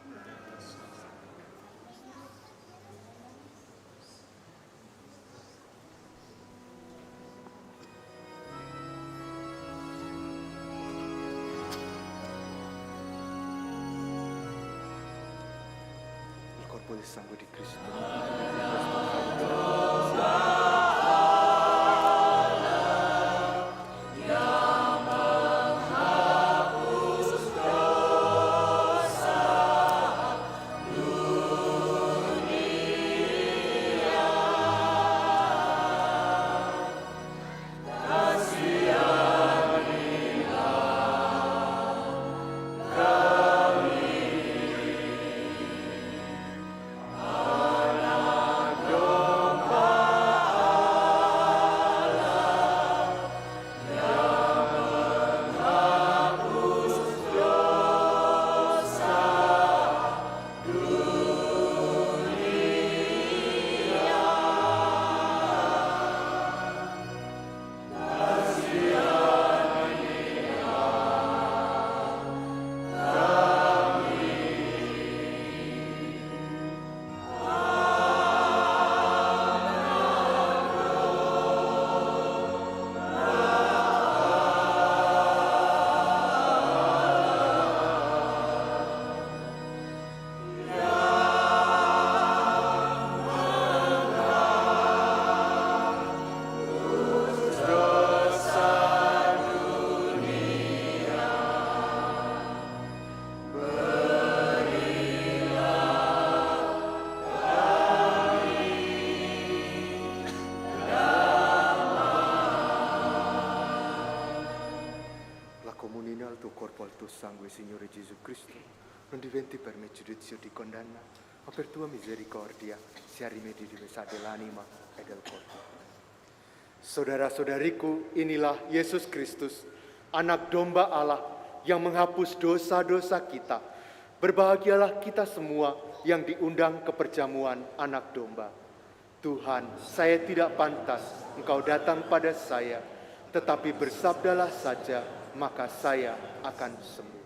Il corpo del sangue di Cristo. Sangue Signore Gesù Cristo non diventi per me giudizio di condanna, ma per tua misericordia sia rimedi di dosa dell'anima e del corpo. Saudara-saudariku, inilah Yesus Kristus, anak domba Allah yang menghapus dosa-dosa kita. Berbahagialah kita semua yang diundang ke perjamuan anak domba. Tuhan, saya tidak pantas Engkau datang pada saya, tetapi bersabdalah saja, maka saya akan sembuh.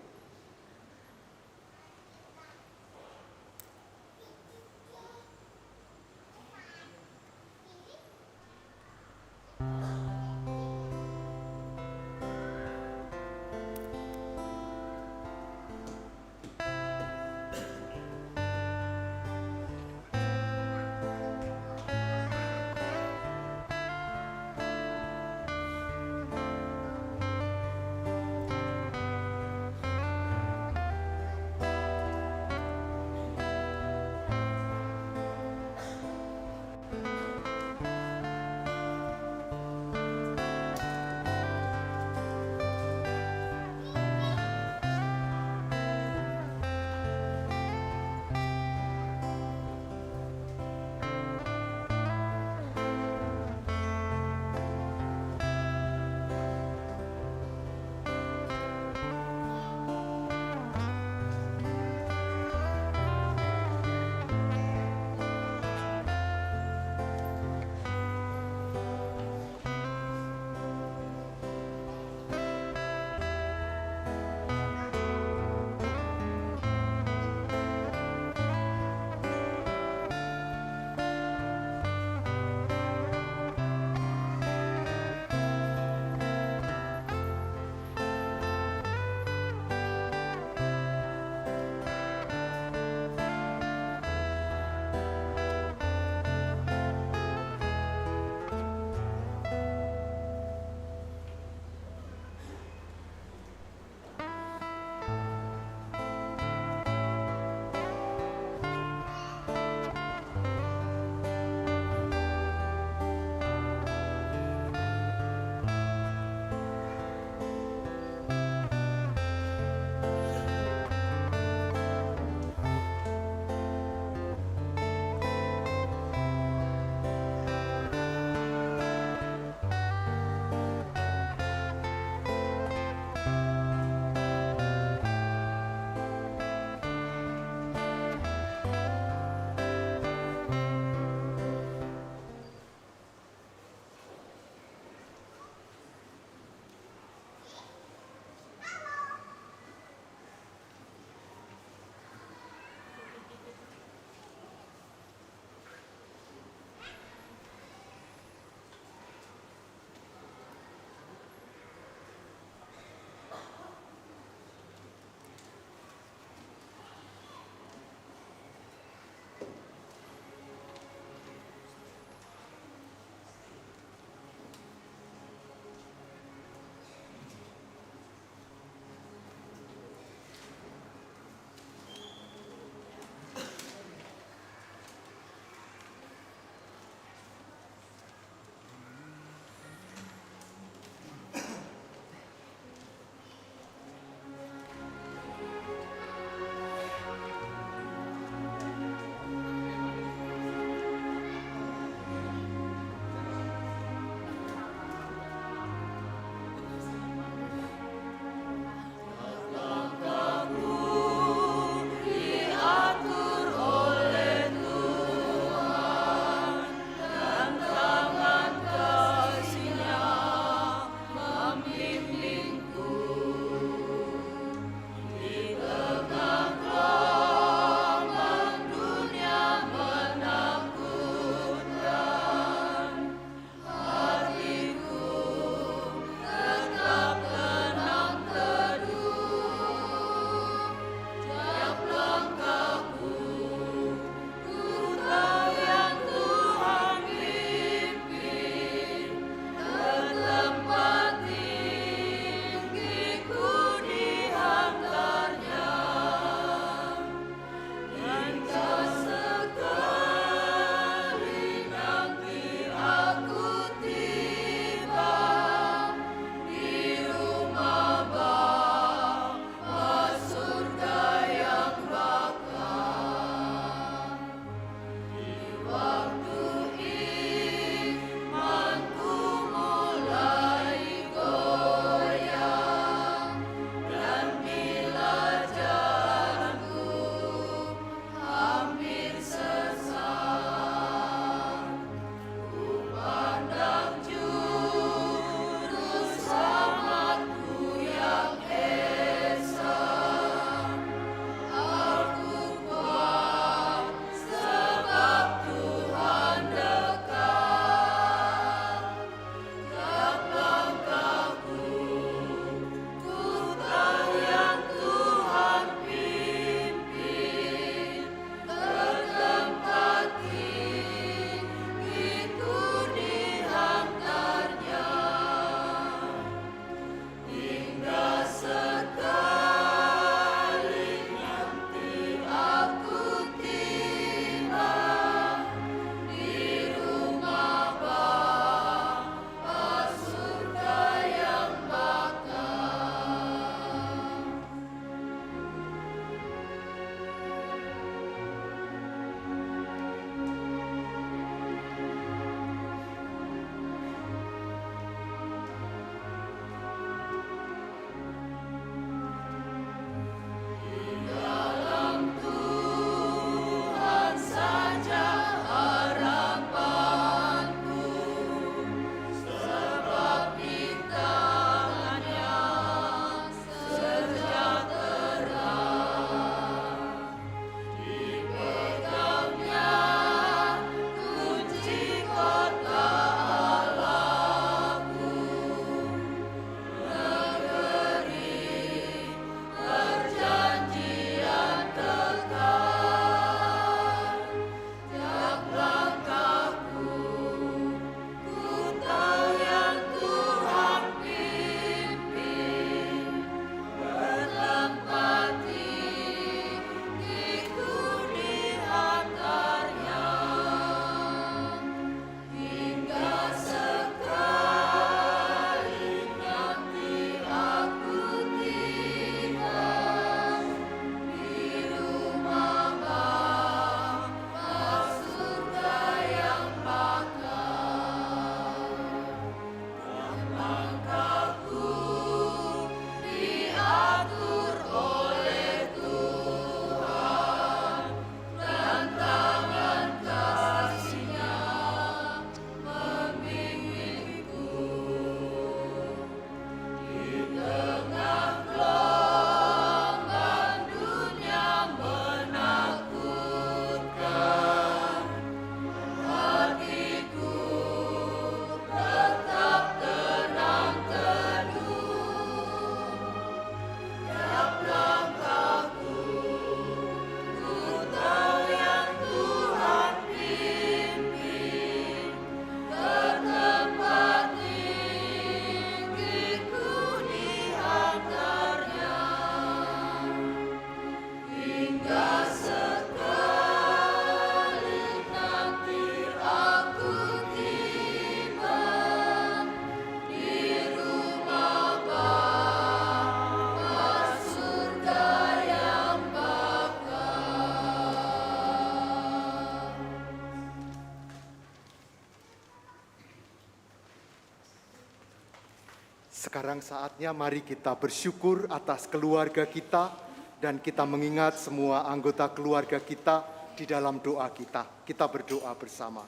Sekarang saatnya mari kita bersyukur atas keluarga kita dan kita mengingat semua anggota keluarga kita di dalam doa kita. Kita berdoa bersama.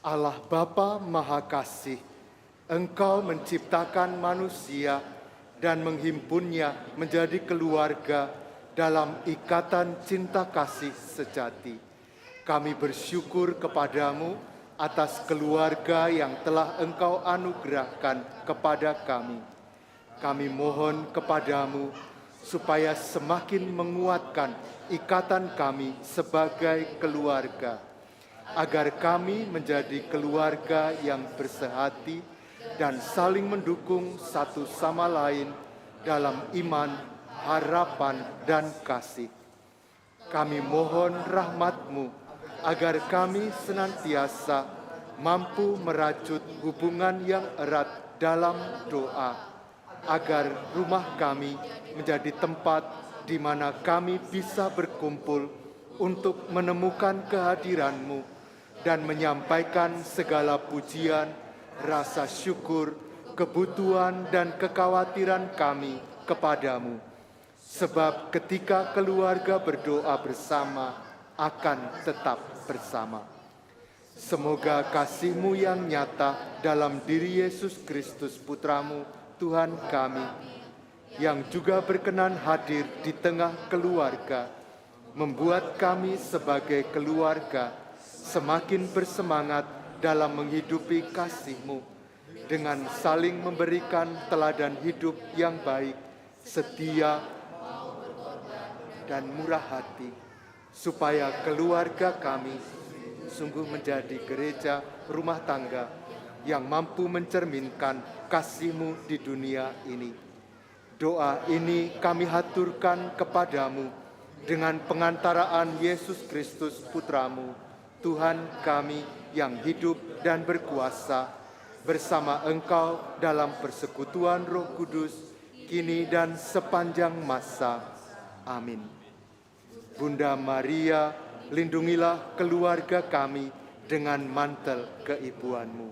Allah Bapa Maha Kasih, Engkau menciptakan manusia dan menghimpunnya menjadi keluarga dalam ikatan cinta kasih sejati. Kami bersyukur kepadamu atas keluarga yang telah Engkau anugerahkan kepada kami. Kami mohon kepadamu supaya semakin menguatkan ikatan kami sebagai keluarga, agar kami menjadi keluarga yang bersehati dan saling mendukung satu sama lain dalam iman, harapan, dan kasih. Kami mohon rahmat-Mu agar kami senantiasa mampu merajut hubungan yang erat dalam doa, agar rumah kami menjadi tempat di mana kami bisa berkumpul untuk menemukan kehadiran-Mu dan menyampaikan segala pujian, rasa syukur, kebutuhan, dan kekhawatiran kami kepadamu. Sebab ketika keluarga berdoa bersama, akan tetap bersama. Semoga kasih-Mu yang nyata dalam diri Yesus Kristus Putra-Mu, Tuhan kami, yang juga berkenan hadir di tengah keluarga, membuat kami sebagai keluarga semakin bersemangat dalam menghidupi kasih-Mu, dengan saling memberikan teladan hidup yang baik, setia, dan murah hati, supaya keluarga kami sungguh menjadi gereja rumah tangga yang mampu mencerminkan kasih-Mu di dunia ini. Doa ini kami haturkan kepadamu dengan pengantaraan Yesus Kristus Putra-Mu, Tuhan kami yang hidup dan berkuasa, bersama Engkau dalam persekutuan Roh Kudus, kini dan sepanjang masa. Amin. Bunda Maria, lindungilah keluarga kami dengan mantel keibuan-Mu.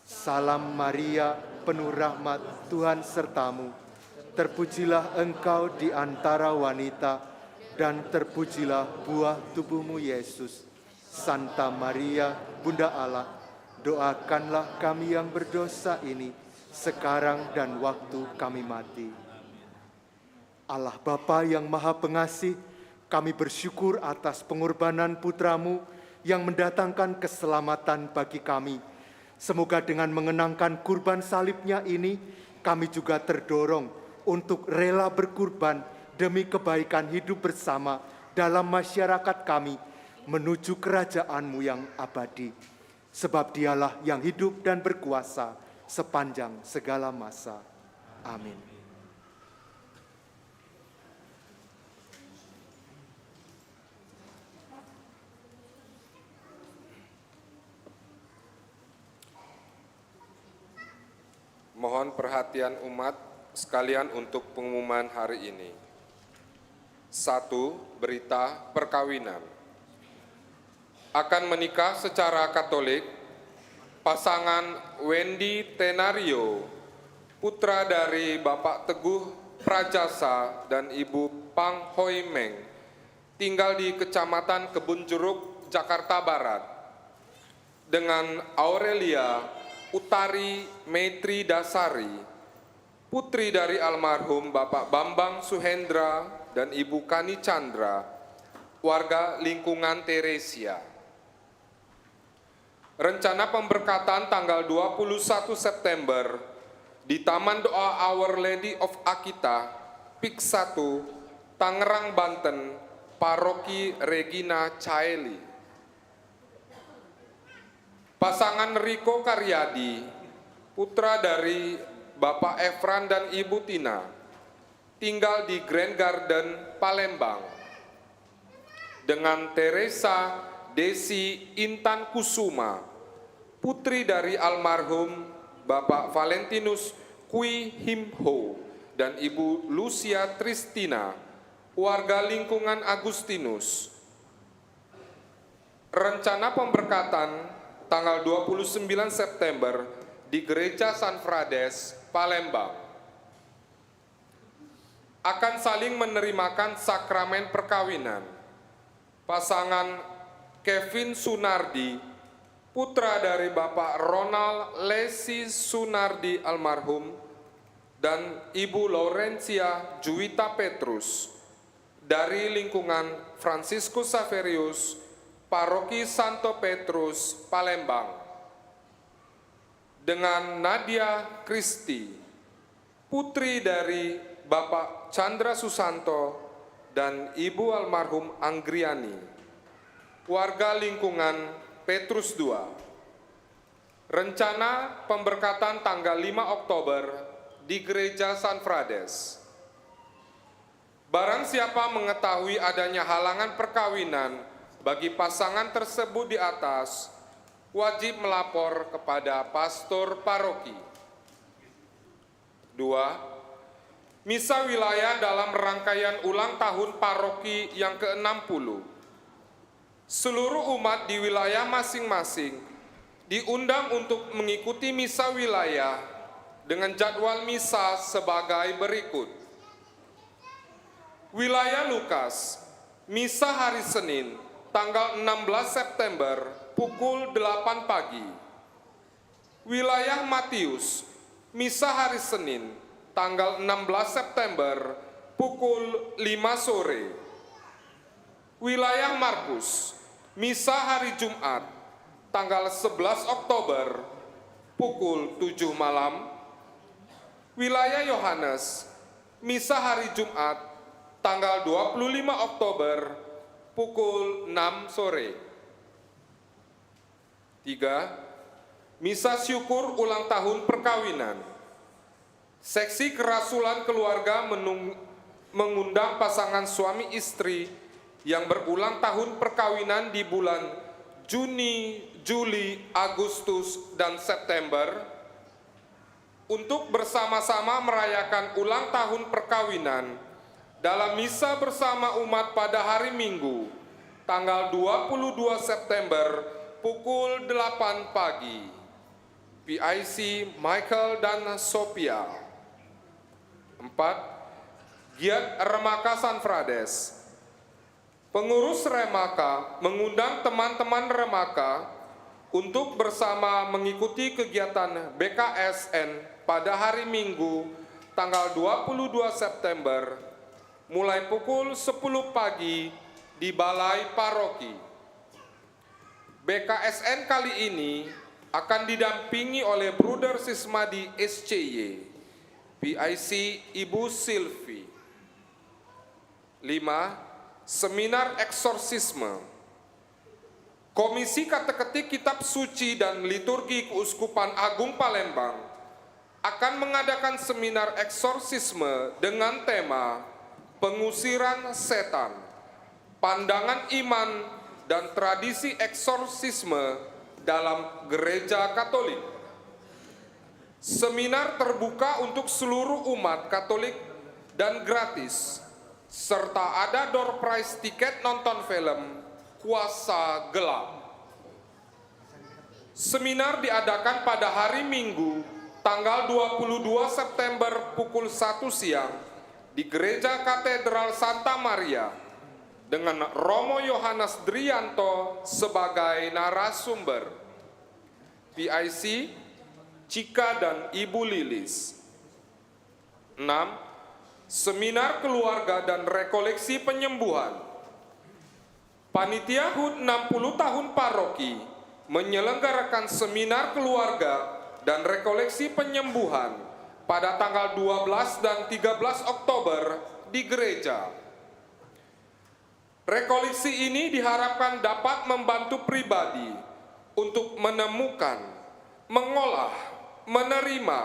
Salam Maria, penuh rahmat, Tuhan sertamu. Terpujilah Engkau di antara wanita, dan terpujilah buah tubuh-Mu Yesus. Santa Maria, Bunda Allah, doakanlah kami yang berdosa ini, sekarang dan waktu kami mati. Allah Bapa yang Maha Pengasih, kami bersyukur atas pengorbanan Putra-Mu yang mendatangkan keselamatan bagi kami. Semoga dengan mengenangkan kurban salib-Nya ini, kami juga terdorong untuk rela berkurban demi kebaikan hidup bersama dalam masyarakat kami, menuju kerajaan-Mu yang abadi. Sebab Dialah yang hidup dan berkuasa sepanjang segala masa. Amin. Mohon perhatian umat sekalian untuk pengumuman hari ini. 1. Berita perkawinan. Akan menikah secara Katolik, pasangan Wendy Tenario, putra dari Bapak Teguh Prajasa dan Ibu Pang Hoi Meng, tinggal di Kecamatan Kebun Jeruk, Jakarta Barat, dengan Aurelia Utari Maitri Dasari, putri dari almarhum Bapak Bambang Suhendra dan Ibu Kani Chandra, warga lingkungan Teresia. Rencana pemberkatan tanggal 21 September di Taman Doa Our Lady of Akita, PIK 1, Tangerang, Banten, Paroki Regina Caeli. Pasangan Riko Karyadi, putra dari Bapak Efran dan Ibu Tina, tinggal di Grand Garden, Palembang, dengan Teresa Desi Intan Kusuma, putri dari almarhum Bapak Valentinus Kui Him Ho dan Ibu Lucia Tristina, warga lingkungan Agustinus. rencana pemberkatan tanggal 29 September di Gereja San Frades, Palembang. Akan saling menerimakan sakramen perkawinan pasangan Kevin Sunardi, putra dari Bapak Ronald Lesi Sunardi almarhum, dan Ibu Laurencia Juwita Petrus dari lingkungan Franciscus Saverius, Paroki Santo Petrus, Palembang, dengan Nadia Kristi, putri dari Bapak Chandra Susanto dan Ibu almarhum Anggriani, warga lingkungan Petrus II. Rencana pemberkatan tanggal 5 Oktober di Gereja San Frades. Barang siapa mengetahui adanya halangan perkawinan bagi pasangan tersebut di atas, wajib melapor kepada pastor paroki. 2. Misa wilayah dalam rangkaian ulang tahun paroki yang ke-60. Seluruh umat di wilayah masing-masing diundang untuk mengikuti misa wilayah dengan jadwal misa sebagai berikut. Wilayah Lukas, misa hari Senin, tanggal 16 September, pukul 8 pagi. Wilayah Matius, misa hari Senin, tanggal 16 September, pukul 5 sore. Wilayah Markus, misa hari Jumat, tanggal 11 Oktober, pukul 7 malam. Wilayah Yohanes, misa hari Jumat, tanggal 25 Oktober, pukul 6 sore. 3. Misa syukur ulang tahun perkawinan. Seksi kerasulan keluarga mengundang pasangan suami istri yang berulang tahun perkawinan di bulan Juni, Juli, Agustus, dan September untuk bersama-sama merayakan ulang tahun perkawinan dalam misa bersama umat pada hari Minggu, tanggal 22 September, pukul 8 pagi. PIC Michael dan Sophia. 4. Giat Remaka San Frades. Pengurus Remaka mengundang teman-teman Remaka untuk bersama mengikuti kegiatan BKSN pada hari Minggu, tanggal 22 September, mulai pukul 10 pagi di Balai Paroki. BKSN kali ini akan didampingi oleh Bruder Sismadi SCY, PIC Ibu Silvi. 5. Seminar eksorsisme. Komisi Kateketik Kitab Suci dan Liturgi Keuskupan Agung Palembang akan mengadakan seminar eksorsisme dengan tema Pengusiran Setan, Pandangan Iman dan Tradisi Eksorsisme dalam Gereja Katolik. Seminar terbuka untuk seluruh umat Katolik dan gratis, serta ada door prize tiket nonton film Kuasa Gelap. Seminar diadakan pada hari Minggu, tanggal 22 September pukul 1 siang di Gereja Katedral Santa Maria dengan Romo Yohanes Drianto sebagai narasumber. PIC Cika dan Ibu Lilis. 6. Seminar keluarga dan rekoleksi penyembuhan. Panitia HUT 60 tahun paroki menyelenggarakan seminar keluarga dan rekoleksi penyembuhan pada tanggal 12 dan 13 Oktober di gereja. Rekoleksi ini diharapkan dapat membantu pribadi untuk menemukan, mengolah, menerima,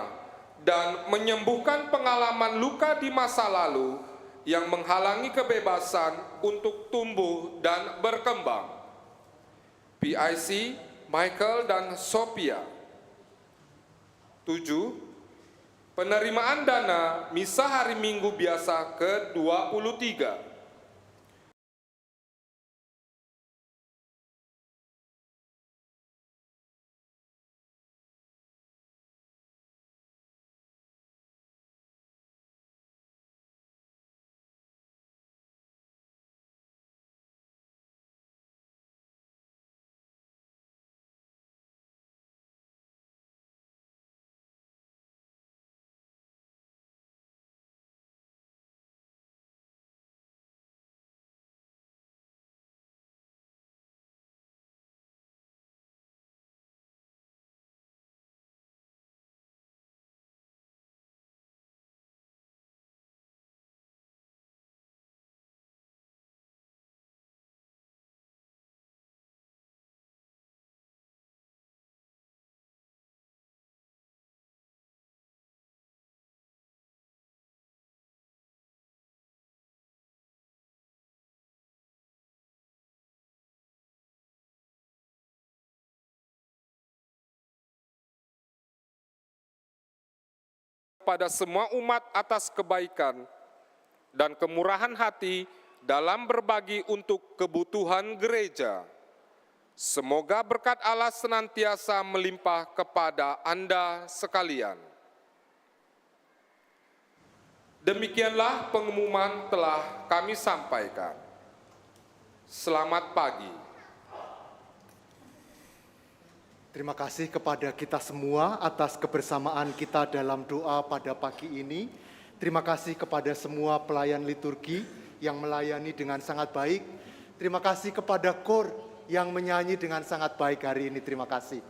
dan menyembuhkan pengalaman luka di masa lalu yang menghalangi kebebasan untuk tumbuh dan berkembang. PIC Michael dan Sophia. 7. Penerimaan dana misa hari Minggu biasa ke-23. kepada semua umat atas kebaikan dan kemurahan hati dalam berbagi untuk kebutuhan gereja. Semoga berkat Allah senantiasa melimpah kepada Anda sekalian. Demikianlah pengumuman telah kami sampaikan. Selamat pagi. Terima kasih kepada kita semua atas kebersamaan kita dalam doa pada pagi ini. Terima kasih kepada semua pelayan liturgi yang melayani dengan sangat baik. Terima kasih kepada KOR yang menyanyi dengan sangat baik hari ini. Terima kasih.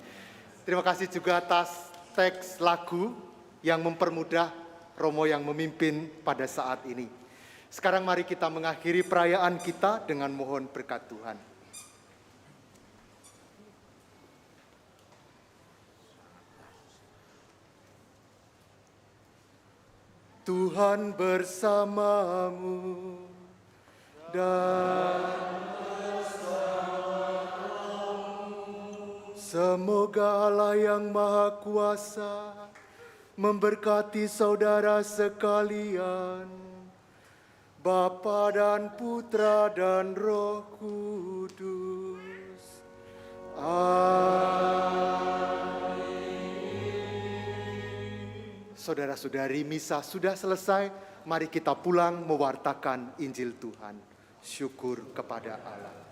Terima kasih juga atas teks lagu yang mempermudah Romo yang memimpin pada saat ini. Sekarang mari kita mengakhiri perayaan kita dengan mohon berkat Tuhan. Tuhan bersamamu dan semoga Allah yang Maha Kuasa memberkati saudara sekalian, Bapa dan Putra dan Roh Kudus. Amin. Saudara-saudari, misa sudah selesai. Mari kita pulang mewartakan Injil Tuhan. Syukur kepada Allah.